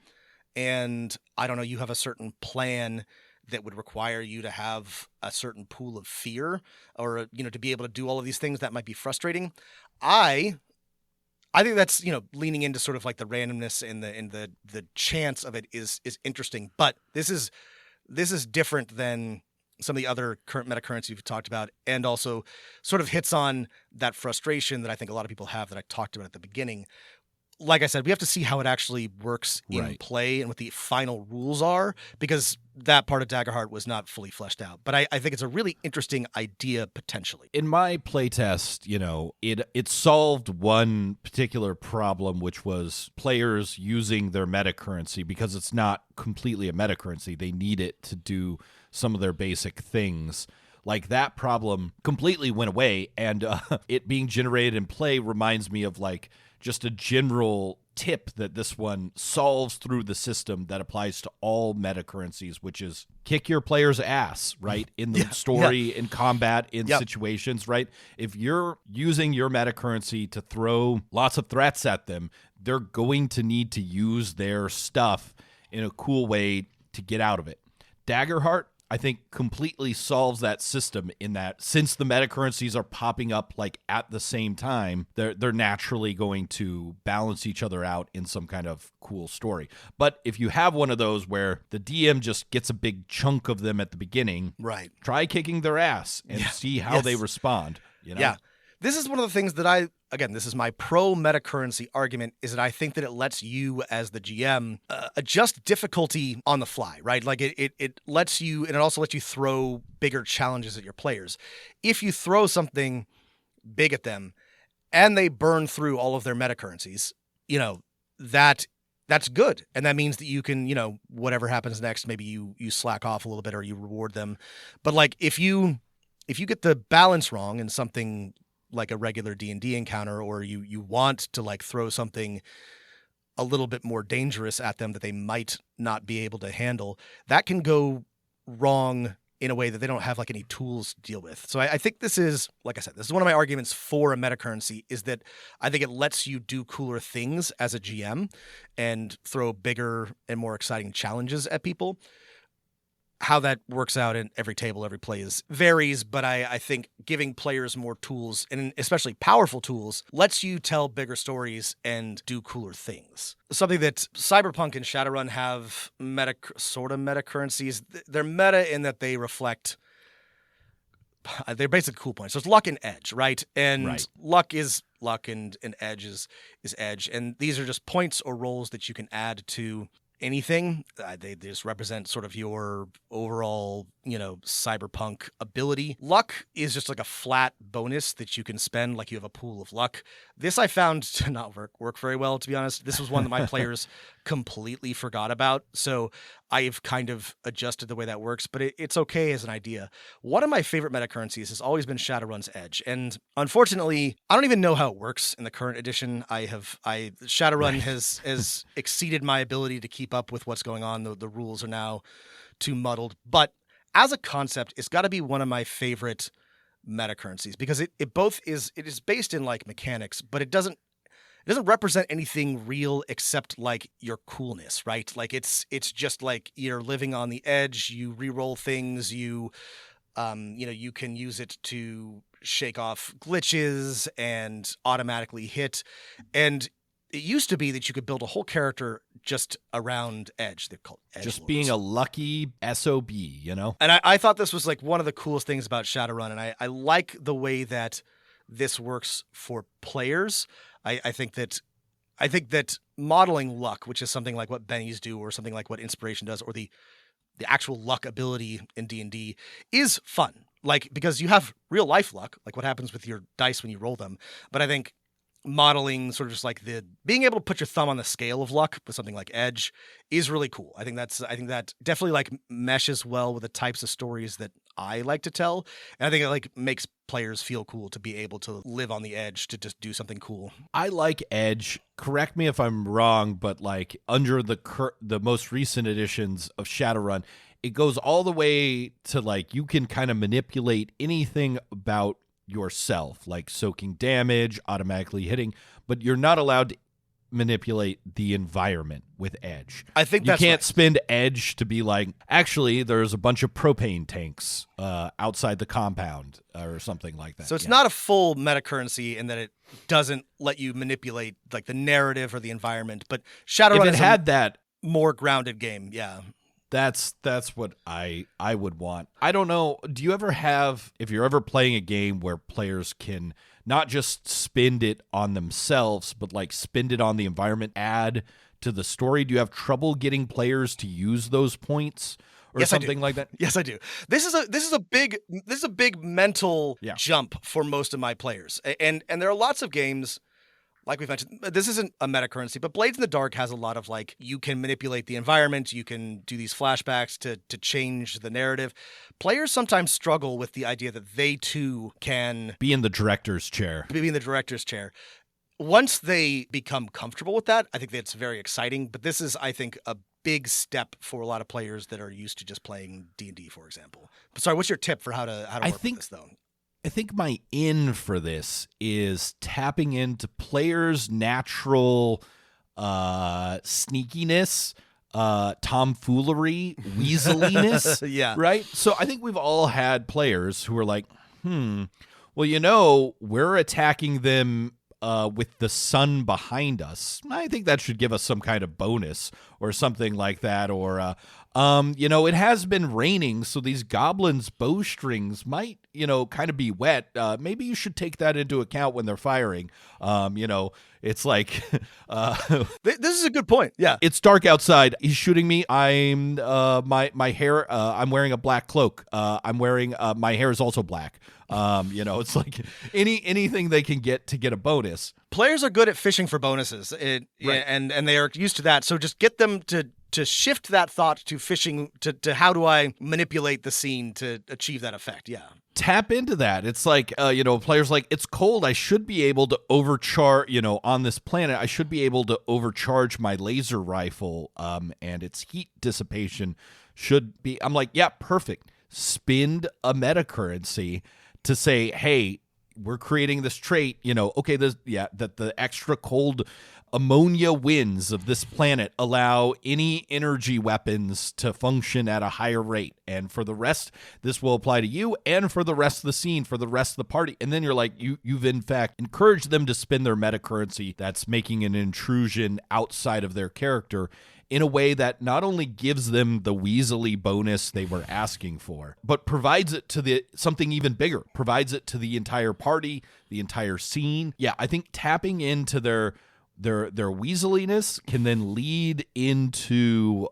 and I don't know, you have a certain plan that would require you to have a certain pool of fear or, to be able to do all of these things, that might be frustrating. I think that's, leaning into sort of like the randomness and the chance of it is interesting, but this is different than some of the other current metacurrencies we've talked about, and also sort of hits on that frustration that I think a lot of people have that I talked about at the beginning. Like I said, we have to see how it actually works in play and what the final rules are, because that part of Daggerheart was not fully fleshed out. But I think it's a really interesting idea potentially. In my playtest, it solved one particular problem, which was players using their metacurrency because it's not completely a metacurrency. They need it to do some of their basic things. Like that problem completely went away, and it being generated in play reminds me of like just a general tip that this one solves through the system that applies to all metacurrencies, which is kick your player's ass, right? In the story, in combat, in situations, right? If you're using your metacurrency to throw lots of threats at them, they're going to need to use their stuff in a cool way to get out of it. Daggerheart, I think, completely solves that system in that since the metacurrencies are popping up like at the same time, they're naturally going to balance each other out in some kind of cool story. But if you have one of those where the DM just gets a big chunk of them at the beginning, right? Try kicking their ass and see how they respond. Yeah. This is one of the things that this is my pro metacurrency argument, is that I think that it lets you as the GM adjust difficulty on the fly, right? Like it lets you, and it also lets you throw bigger challenges at your players. If you throw something big at them and they burn through all of their metacurrencies, that's good. And that means that you can, whatever happens next, maybe you slack off a little bit or you reward them. But like if you get the balance wrong in something like a regular D&D encounter, or you want to like throw something a little bit more dangerous at them that they might not be able to handle, that can go wrong in a way that they don't have like any tools to deal with. So I think this is, like I said, this is one of my arguments for a metacurrency, is that I think it lets you do cooler things as a GM and throw bigger and more exciting challenges at people. How that works out in every table, every play varies, but I think giving players more tools, and especially powerful tools, lets you tell bigger stories and do cooler things. Something that Cyberpunk and Shadowrun have sort of metacurrencies. They're meta in that they reflect, they're basically cool points. So it's luck and edge, right? And luck is luck and edge is edge. And these are just points or rolls that you can add to anything. They just represent sort of your overall, cyberpunk ability. Luck is just like a flat bonus that you can spend, like you have a pool of luck. This I found to not work very well, to be honest. This was one that my players completely forgot about. So I've kind of adjusted the way that works, but it's okay as an idea. One of my favorite metacurrencies has always been Shadowrun's Edge. And unfortunately, I don't even know how it works in the current edition. Shadowrun has exceeded my ability to keep up with what's going on. The rules are now too muddled. But as a concept, it's got to be one of my favorite metacurrencies, because it is based in like mechanics, but it doesn't represent anything real except like your coolness, right? Like it's just like you're living on the edge. You re-roll things. You you can use it to shake off glitches and automatically hit. And it used to be that you could build a whole character just around edge. They're called edge Just lords. being a lucky SOB, you know? And I thought this was like one of the coolest things about Shadowrun, and I like the way that this works for players. I think that modeling luck, which is something like what bennies do, or something like what inspiration does, or the actual luck ability in D&D, is fun. Like, because you have real life luck, like what happens with your dice when you roll them. But I think modeling sort of just like the being able to put your thumb on the scale of luck with something like Edge is really cool. I think that definitely like meshes well with the types of stories that I like to tell. And I think it like makes players feel cool to be able to live on the edge, to just do something cool. I like Edge. Correct me if I'm wrong, but like under the most recent editions of Shadowrun, it goes all the way to like you can kind of manipulate anything about yourself, like soaking damage, automatically hitting, but you're not allowed to manipulate the environment with Edge. I think you that's can't right. spend Edge to be like, actually, there's a bunch of propane tanks outside the compound or something like that. So it's Yeah. not a full meta currency in that it doesn't let you manipulate like the narrative or the environment, but Shadowrun If it is had that, a more grounded game. Yeah. that's what I would want. I don't know. Do you ever have, if you're ever playing a game where players can not just spend it on themselves, but like spend it on the environment, add to the story? Do you have trouble getting players to use those points or Yes, I do. something like that? Yes, I do. This is a big mental Yeah. jump for most of my players. And there are lots of games, like we've mentioned, this isn't a meta currency, but Blades in the Dark has a lot of like, you can manipulate the environment, you can do these flashbacks to change the narrative. Players sometimes struggle with the idea that they too can Be in the director's chair. be in the director's chair. Once they become comfortable with that, I think that's very exciting. But this is, I think, a big step for a lot of players that are used to just playing D&D, for example. But sorry, what's your tip for how to work with this, though? I think my in for this is tapping into players' natural sneakiness, tomfoolery, weaseliness. Yeah. Right? So I think we've all had players who are like, well, we're attacking them with the sun behind us. I think that should give us some kind of bonus or something like that. Or, it has been raining, so these goblins' bowstrings might, kind of be wet. Maybe you should take that into account when they're firing. It's like This is a good point. Yeah. it's dark outside. He's shooting me. I'm my hair. I'm wearing a black cloak. I'm wearing my hair is also black. It's like anything they can get to get a bonus. Players are good at fishing for bonuses, Right. and they are used to that. So just get them to shift that thought to fishing, to how do I manipulate the scene to achieve that effect. Yeah. Tap into that. It's like, players like, it's cold. I should be able to overcharge, on this planet, I should be able to overcharge my laser rifle, and its heat dissipation should be, I'm like, yeah, perfect. Spend a meta currency to say, hey, we're creating this trait, that the extra cold ammonia winds of this planet allow any energy weapons to function at a higher rate. And for the rest, this will apply to you and for the rest of the scene, for the rest of the party. And then you're like, you've in fact encouraged them to spend their meta currency that's making an intrusion outside of their character in a way that not only gives them the Weasley bonus they were asking for, but provides it to something even bigger, provides it to the entire party, the entire scene. Yeah, I think tapping into their Weaseliness can then lead into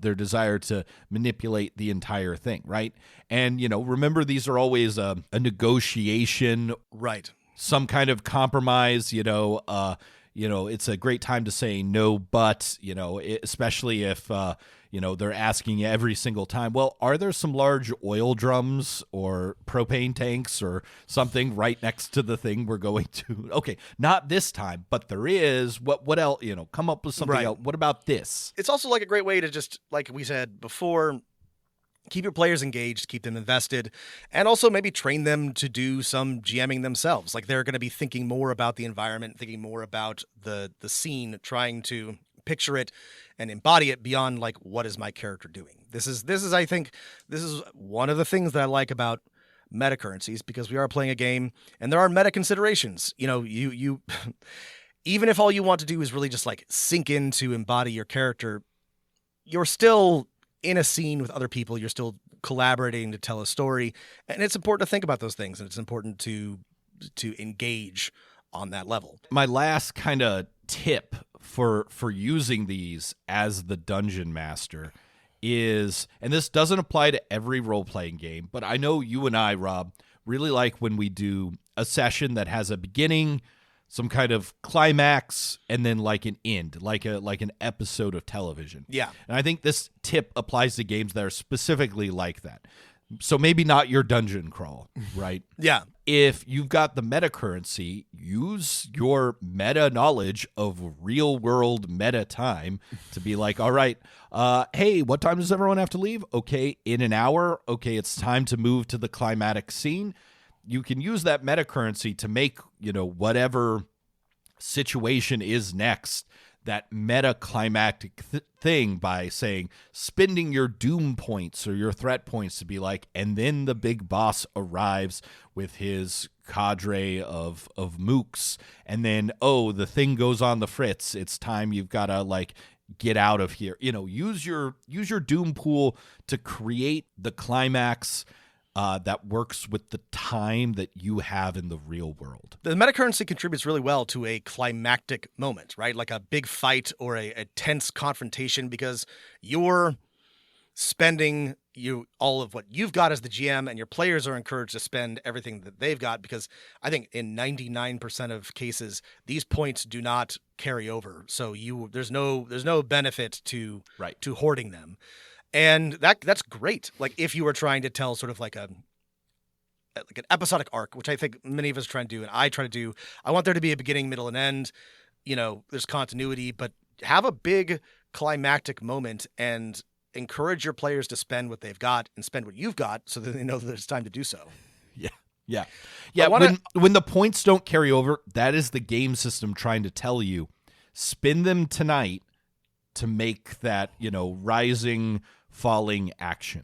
their desire to manipulate the entire thing, right? And, remember, these are always a negotiation, Right. some kind of compromise, it's a great time to say no, but, especially if, they're asking every single time, well, are there some large oil drums or propane tanks or something right next to the thing we're going to? Okay, not this time, but there is. What else? Come up with something Right. else. What about this? It's also like a great way to just, like we said before, keep your players engaged, keep them invested, and also maybe train them to do some GMing themselves. Like they're going to be thinking more about the environment, thinking more about the scene, trying to picture it and embody it beyond like, what is my character doing? This is I think this is one of the things that I like about Metacurrencies, because we are playing a game and there are meta considerations. You know, you even if all you want to do is really just like sink into embody your character, you're still in a scene with other people. You're still collaborating to tell a story, and it's important to think about those things, and it's important to engage on that level. My last kind of tip for using these as the dungeon master is, and this doesn't apply to every role-playing game, but I know you and I, Rob, really like when we do a session that has a beginning, some kind of climax, and then like an end, like an episode of television. Yeah. And I think this tip applies to games that are specifically like that. So maybe not your dungeon crawl, right? Yeah. If you've got the meta currency, use your meta knowledge of real world meta time to be like, all right, hey, what time does everyone have to leave? Okay, in an hour. Okay, it's time to move to the climatic scene. You can use that meta currency to make, whatever situation is next, that meta climactic thing by saying, spending your doom points or your threat points to be like, and then the big boss arrives with his cadre of mooks, and then, the thing goes on the fritz. It's time. You've got to like get out of here. Use your doom pool to create the climax that works with the time that you have in the real world. The metacurrency contributes really well to a climactic moment, right? Like a big fight or a tense confrontation, because you're spending all of what you've got as the GM, and your players are encouraged to spend everything that they've got, because I think in 99% of cases, these points do not carry over. So there's no benefit to hoarding them. And that's great. Like if you were trying to tell sort of like an episodic arc, which I think many of us try to do, and I try to do. I want there to be a beginning, middle, and end. There's continuity, but have a big climactic moment and encourage your players to spend what they've got and spend what you've got, so that they know that it's time to do so. Yeah. When the points don't carry over, that is the game system trying to tell you, spend them tonight to make that, rising, falling action.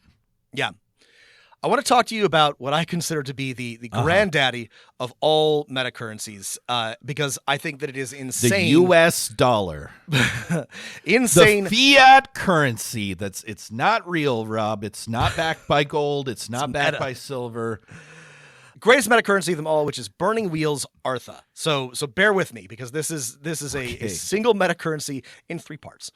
Yeah. I want to talk to you about what I consider to be the granddaddy of all metacurrencies, because I think that it is insane. The U.S. dollar. Insane. The fiat currency. It's not real, Rob. It's not backed by gold. It's not backed by silver. Greatest metacurrency of them all, which is Burning Wheels Artha. So bear with me, because this is a single metacurrency in 3 parts.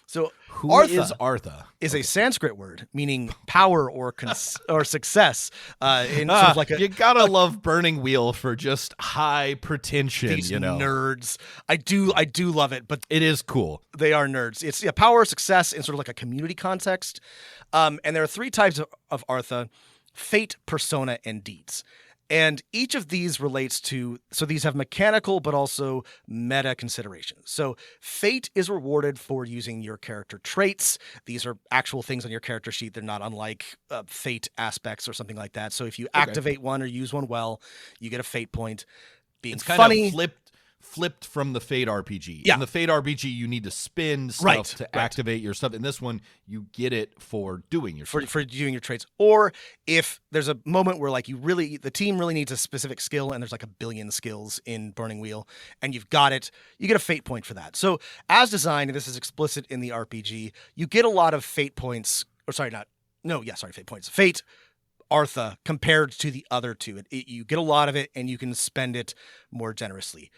So Who Artha is Artha? Is a Sanskrit word meaning power or success. In sort of like you gotta love Burning Wheel for just high pretension. These nerds. I do love it, but it is cool. They are nerds. It's power, success in sort of like a community context. And there are 3 types of Artha: fate, persona, and deeds. And each of these relates to, so these have mechanical but also meta considerations. So fate is rewarded for using your character traits. These are actual things on your character sheet. They're not unlike fate aspects or something like that. So if you activate one or use one well, you get a fate point. It's kind of flipped from the Fate RPG. Yeah. In the Fate RPG, you need to spin stuff to activate your stuff. In this one, you get it for doing your for doing your traits. Or if there's a moment where like the team really needs a specific skill, and there's like a billion skills in Burning Wheel, and you've got it, you get a fate point for that. So as designed, and this is explicit in the RPG, you get a lot of fate points. Fate points. Fate Artha compared to the other 2. You get a lot of it, and you can spend it more generously.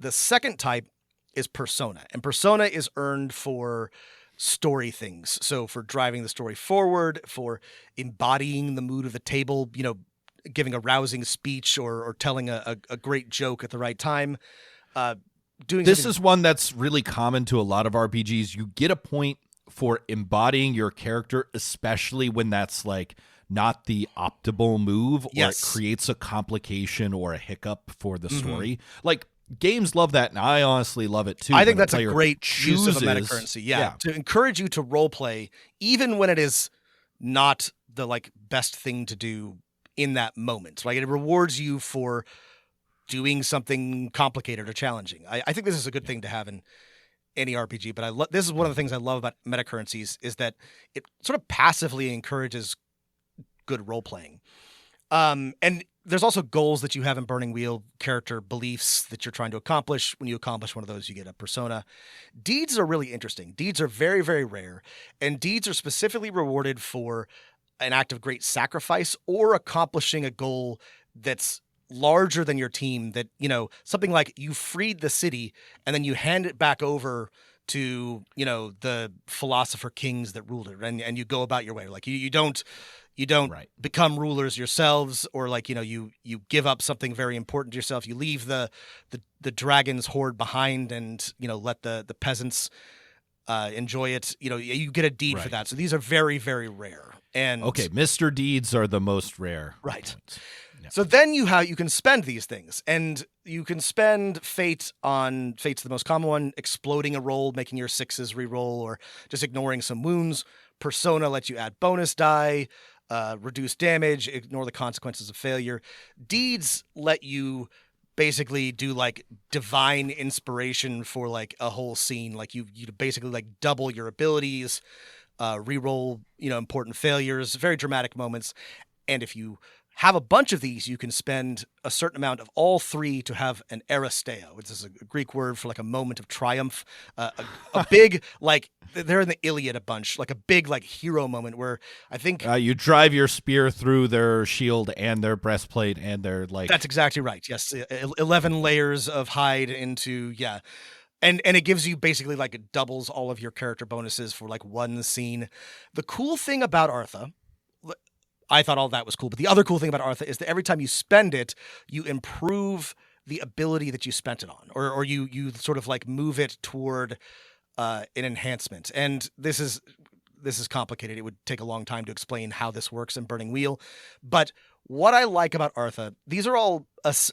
The second type is persona, and persona is earned for story things. So for driving the story forward, for embodying the mood of the table, giving a rousing speech or telling a great joke at the right time. This is one that's really common to a lot of RPGs. You get a point for embodying your character, especially when that's like not the optimal move, or it creates a complication or a hiccup for the story. Like, games love that, and I honestly love it too. I think that's a great use of a metacurrency. Yeah, to encourage you to role play, even when it is not the like best thing to do in that moment. Like it rewards you for doing something complicated or challenging. I think this is a good thing to have in any RPG, but this is one of the things I love about Metacurrencies is that it sort of passively encourages good role playing. And there's also goals that you have in Burning Wheel, character beliefs that you're trying to accomplish. When you accomplish one of those, you get a persona. Deeds are really interesting. Deeds are very, very rare, and deeds are specifically rewarded for an act of great sacrifice or accomplishing a goal that's larger than your team, that, you know, something like you freed the city and then you hand it back over to, you know, the philosopher kings that ruled it, and you go about your way. Like you don't become rulers yourselves, or like, you know, you give up something very important to yourself. You leave the dragon's horde behind and, you know, let the peasants enjoy it. You know, you get a deed for that. So these are very, very rare. And okay, Mr. Deeds are the most rare. Right. Yeah. So then you can spend these things, and you can spend Fate's the most common one, exploding a roll, making your 6s reroll, or just ignoring some wounds. Persona lets you add bonus die, reduce damage, ignore the consequences of failure. Deeds let you basically do like divine inspiration for like a whole scene. Like you basically like double your abilities, reroll, you know, important failures, very dramatic moments. And if you have a bunch of these, you can spend a certain amount of all three to have an aristeo, which is a Greek word for like a moment of triumph, a big, like they're in the Iliad a bunch, like a big like hero moment where I think you drive your spear through their shield and their breastplate and their like. That's exactly right. Yes, 11 layers of hide into And it gives you basically like it doubles all of your character bonuses for like one scene. The cool thing about Artha, I thought all that was cool, but the other cool thing about Artha is that every time you spend it, you improve the ability that you spent it on, or you sort of like move it toward an enhancement. And this is complicated. It would take a long time to explain how this works in Burning Wheel. But what I like about Artha, these are all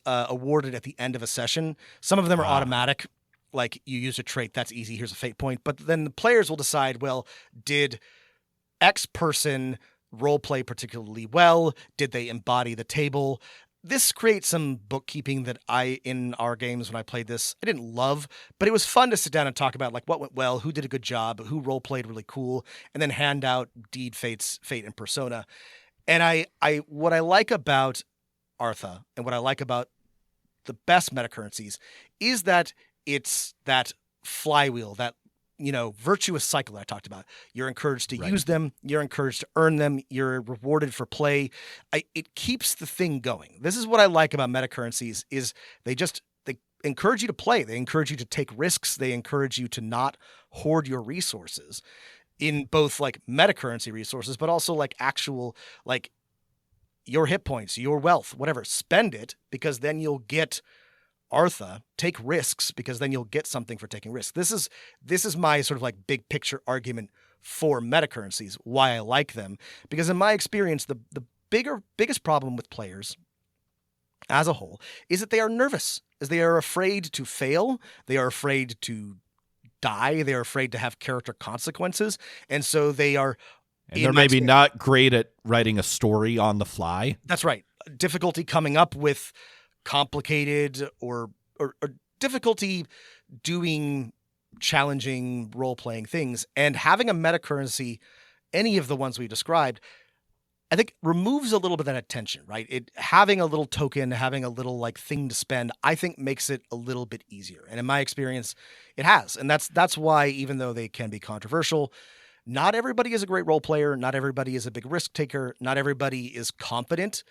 awarded at the end of a session. Some of them are automatic. Like you use a trait, that's easy, here's a fate point. But then the players will decide, well, did X person role play particularly well? Did they embody the table? This creates some bookkeeping that in our games when I played this, I didn't love, but it was fun to sit down and talk about like what went well, who did a good job, who role played really cool, and then hand out deed, fate, and persona. And what I like about Artha and what I like about the best Metacurrencies is that it's that flywheel, that, you know, virtuous cycle that I talked about. You're encouraged to use them. You're encouraged to earn them. You're rewarded for play. It keeps the thing going. This is what I like about Metacurrencies is they encourage you to play. They encourage you to take risks. They encourage you to not hoard your resources in both like metacurrency resources, but also like actual, like your hit points, your wealth, whatever. Spend it, because then you'll get Artha. Take risks, because then you'll get something for taking risks. This is my sort of like big picture argument for Metacurrencies, why I like them. Because in my experience, the biggest problem with players as a whole is that they are nervous, as they are afraid to fail. They are afraid to die. They are afraid to have character consequences. And so they are... And they're maybe not great at writing a story on the fly. That's right. Difficulty coming up with complicated or difficulty doing challenging role-playing things. And having a metacurrency, any of the ones we described, I think removes a little bit of that tension, right? Having a little token, having a little like thing to spend, I think makes it a little bit easier. And in my experience, it has. And that's why, even though they can be controversial, not everybody is a great role player. Not everybody is a big risk taker. Not everybody is confident,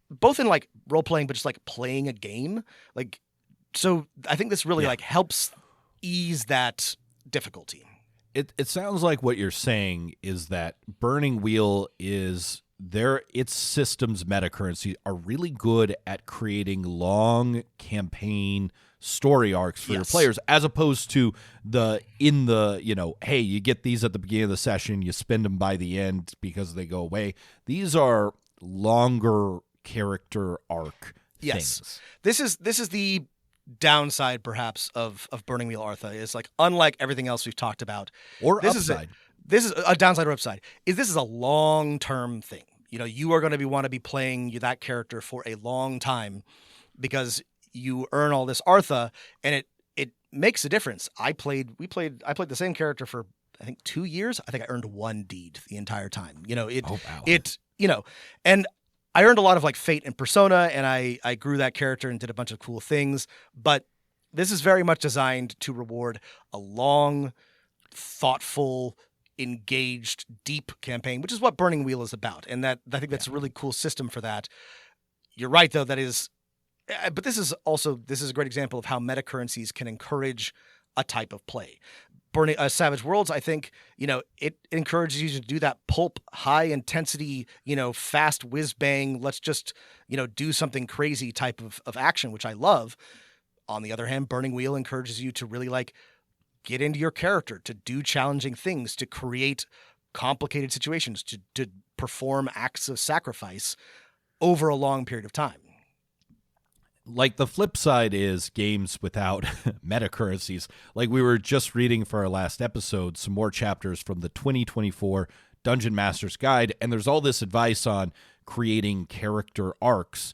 both in like role playing, but just like playing a game. Like, so I think this really like helps ease that difficulty. It sounds like what you're saying is that Burning Wheel is its systems metacurrency are really good at creating long campaign story arcs for your players, as opposed to hey, you get these at the beginning of the session, you spend them by the end because they go away. These are longer character arc things. This is the downside perhaps of Burning Wheel Artha, is like, unlike everything else we've talked about, or upside. this is a downside or upside, is this is a long-term thing. You know, you are going to want to be playing that character for a long time because you earn all this Artha, and it makes a difference. I played the same character for I think 2 years. I think I earned 1 deed the entire time. You know, and I earned a lot of like fate and persona, and I grew that character and did a bunch of cool things. But this is very much designed to reward a long, thoughtful, engaged, deep campaign, which is what Burning Wheel is about. And that I think that's a really cool system for that. You're right, though. But this is a great example of how metacurrencies can encourage a type of play. Savage Worlds, I think, you know, it encourages you to do that pulp, high intensity, you know, fast whiz bang, let's just, you know, do something crazy type of action, which I love. On the other hand, Burning Wheel encourages you to really like get into your character, to do challenging things, to create complicated situations, to perform acts of sacrifice over a long period of time. Like the flip side is games without metacurrencies. Like we were just reading for our last episode, some more chapters from the 2024 Dungeon Master's Guide, and there's all this advice on creating character arcs.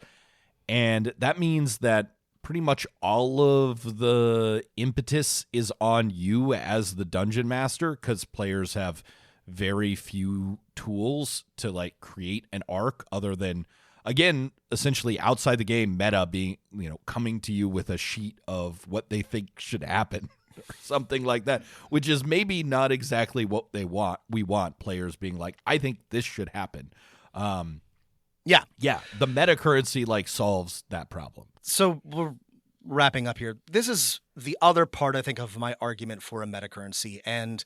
And that means that pretty much all of the impetus is on you as the dungeon master, because players have very few tools to like create an arc other than, again, essentially outside the game meta being, you know, coming to you with a sheet of what they think should happen or something like that, which is maybe not exactly what they want. We want players being like, I think this should happen. Yeah. The meta currency like solves that problem. So we're wrapping up here. This is the other part, I think, of my argument for a meta currency. And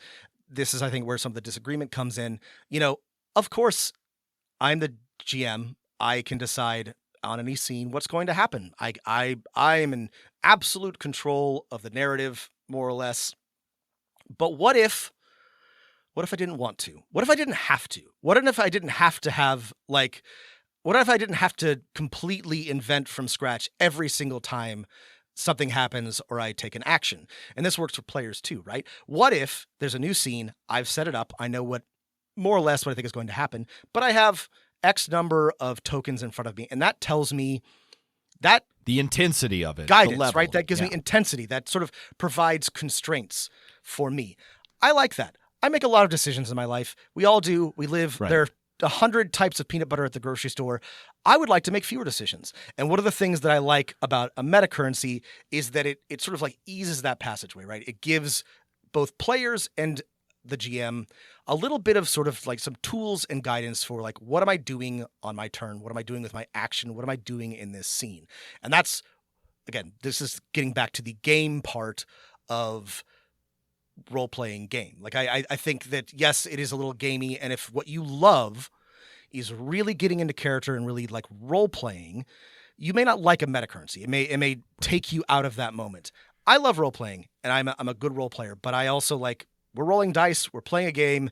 this is, I think, where some of the disagreement comes in. You know, of course, I'm the GM. I can decide on any scene what's going to happen. I am in absolute control of the narrative, more or less. But what if I didn't want to? What if I didn't have to? What if I didn't have to have like, what if I didn't have to completely invent from scratch every single time something happens or I take an action? And this works for players too, right? What if there's a new scene, I've set it up, I know what more or less what I think is going to happen, but I have X number of tokens in front of me, and that tells me that the intensity of it, guidance, the level, right? That gives me intensity. That sort of provides constraints for me. I like that. I make a lot of decisions in my life. We all do. We live. Right. There are 100 types of peanut butter at the grocery store. I would like to make fewer decisions. And one of the things that I like about a metacurrency is that it sort of like eases that passageway, right? It gives both players and the GM a little bit of sort of like some tools and guidance for like, what am I doing on my turn? What am I doing with my action? What am I doing in this scene? And that's, again, this is getting back to the game part of role-playing game. Like I think that, yes, it is a little gamey. And if what you love is really getting into character and really like role-playing, you may not like a metacurrency. It may take you out of that moment. I love role-playing, and I'm a good role player, but I also like, we're rolling dice, we're playing a game,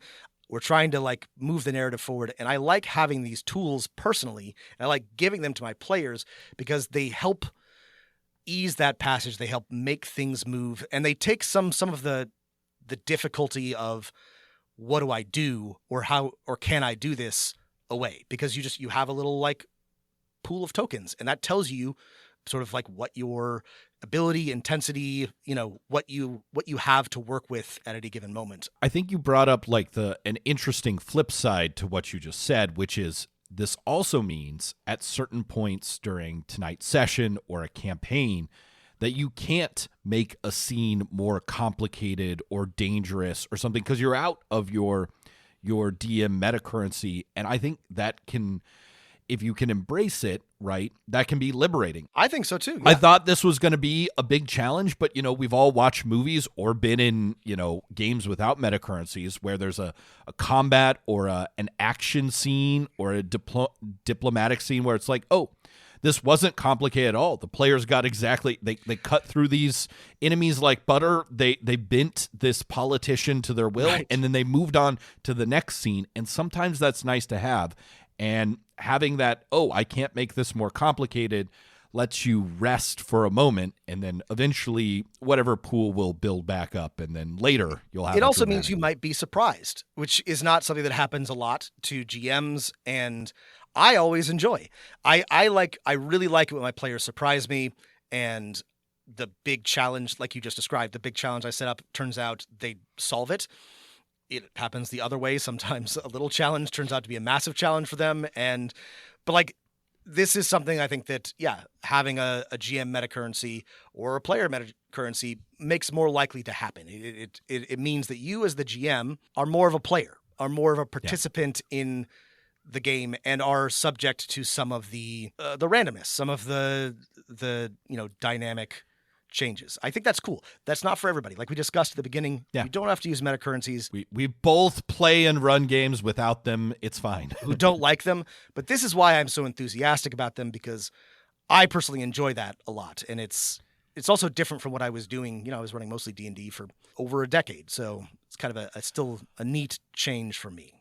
we're trying to like move the narrative forward. And I like having these tools personally, and I like giving them to my players because they help ease that passage. They help make things move, and they take some of the difficulty of what do I do or how, or can I do this away, because you have a little like pool of tokens, and that tells you sort of like what your ability, intensity, you know, what you have to work with at any given moment. I think you brought up like an interesting flip side to what you just said, which is this also means at certain points during tonight's session or a campaign that you can't make a scene more complicated or dangerous or something because you're out of your DM metacurrency. And I think that can, if you can embrace it, right, that can be liberating. I think so too. Yeah. I thought this was going to be a big challenge, but, you know, we've all watched movies or been in, you know, games without metacurrencies where there's a combat or an action scene or a diplomatic scene where it's like, oh, this wasn't complicated at all. The players got exactly, they cut through these enemies like butter. They bent this politician to their will, right, and then they moved on to the next scene. And sometimes that's nice to have. And having that, oh, I can't make this more complicated, lets you rest for a moment, and then eventually whatever pool will build back up, and then later you'll have It also means you might be surprised, which is not something that happens a lot to GMs, and I always enjoy. I really like it when my players surprise me, and the big challenge, like you just described, the big challenge I set up, turns out they solve it. It happens the other way. Sometimes a little challenge turns out to be a massive challenge for them. But like, this is something I think that, having a GM metacurrency or a player metacurrency makes more likely to happen. It means that you as the GM are more of a player, are more of a participant in the game, and are subject to some of the randomness, some of the dynamic changes. I think that's cool. That's not for everybody. Like we discussed at the beginning, you don't have to use metacurrencies. We both play and run games without them. It's fine. Who don't like them. But this is why I'm so enthusiastic about them, because I personally enjoy that a lot. And it's also different from what I was doing. I was running mostly D&D for over a decade. So it's kind of still a neat change for me.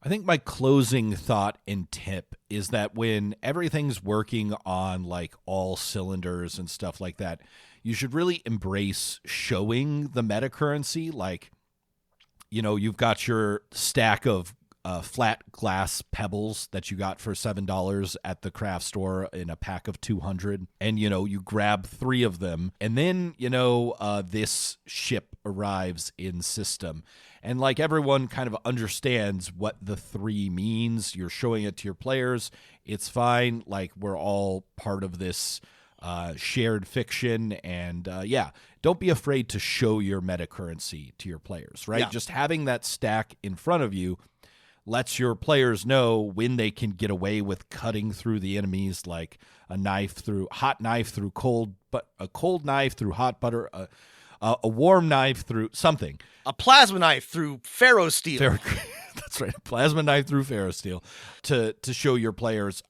I think my closing thought and tip is that when everything's working on like all cylinders and stuff like that, you should really embrace showing the metacurrency. Like, you've got your stack of flat glass pebbles that you got for $7 at the craft store in a pack of 200. And, you grab 3 of them. And then, this ship arrives in system. And like everyone kind of understands what the 3 means. You're showing it to your players. It's fine. Like we're all part of this shared fiction. And don't be afraid to show your metacurrency to your players, right? Yeah. Just having that stack in front of you lets your players know when they can get away with cutting through the enemies, like a hot knife through cold, but a cold knife through hot butter, a warm knife through something. A plasma knife through ferrosteel. That's right. Plasma knife through ferrosteel to show your players,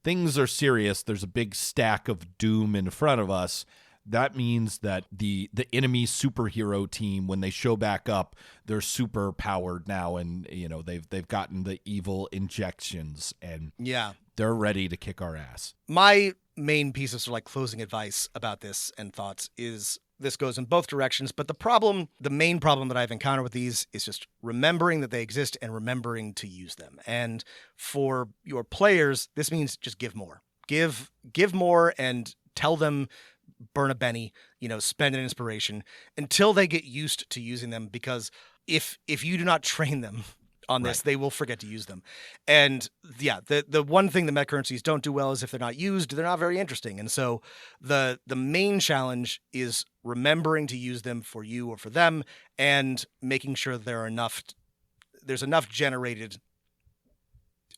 things are serious. There's a big stack of doom in front of us. That means that the enemy superhero team, when they show back up, they're super powered now, and they've gotten the evil injections, and they're ready to kick our ass. My main piece of sort of like closing advice about this and thoughts is this goes in both directions, but the main problem that I've encountered with these is just remembering that they exist and remembering to use them. And for your players, this means just give more. Give more and tell them, burn a Benny, spend an inspiration until they get used to using them, because if you do not train them on this, they will forget to use them. And the one thing the metacurrencies don't do well is if they're not used, they're not very interesting. And so the main challenge is remembering to use them for you or for them, and making sure there's enough generated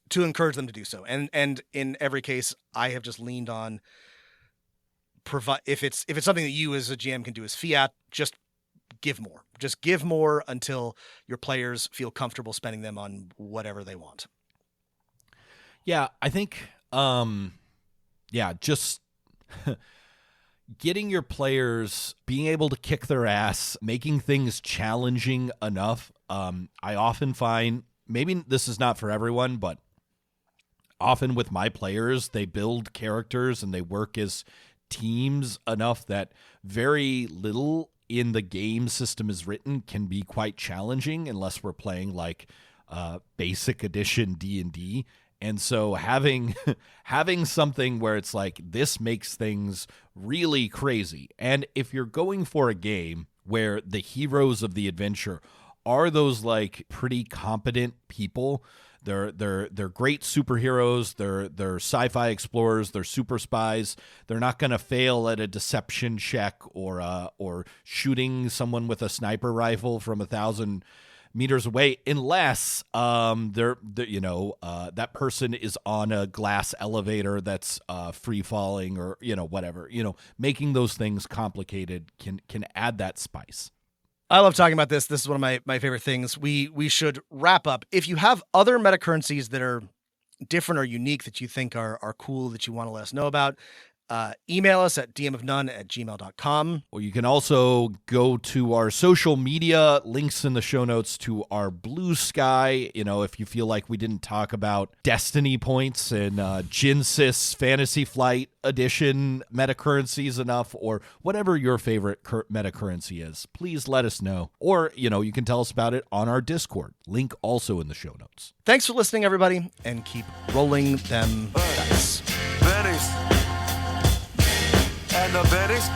to encourage them to do so. And in every case, I have just leaned on if it's something that you as a GM can do as fiat, just give more. Just give more until your players feel comfortable spending them on whatever they want. Yeah, I think just getting your players being able to kick their ass, making things challenging enough. I often find, maybe this is not for everyone, but often with my players, they build characters and they work as teams enough that very little in the game system is written can be quite challenging unless we're playing like basic edition D&D. And so having something where it's like, this makes things really crazy. And if you're going for a game where the heroes of the adventure are those like pretty competent people, they're great superheroes, they're sci-fi explorers, they're super spies. They're not going to fail at a deception check or shooting someone with a sniper rifle from 1,000 meters away, unless that person is on a glass elevator that's free falling, or whatever. Making those things complicated can add that spice. I love talking about this. This is one of my favorite things. We should wrap up. If you have other metacurrencies that are different or unique that you think are cool, that you want to let us know about, Email us at dmofnone@gmail.com. Or you can also go to our social media, links in the show notes to our Blue Sky. You know, if you feel like we didn't talk about Destiny points and Jinsys Fantasy Flight Edition metacurrencies enough, or whatever your favorite metacurrency is, please let us know. Or, you know, you can tell us about it on our Discord. Link also in the show notes. Thanks for listening, everybody, and keep rolling them dice. Bennies. And the bennies,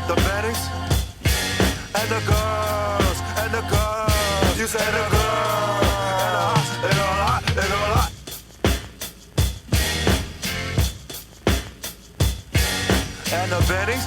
and the girls, you said the girls, and a lot. And the bennies,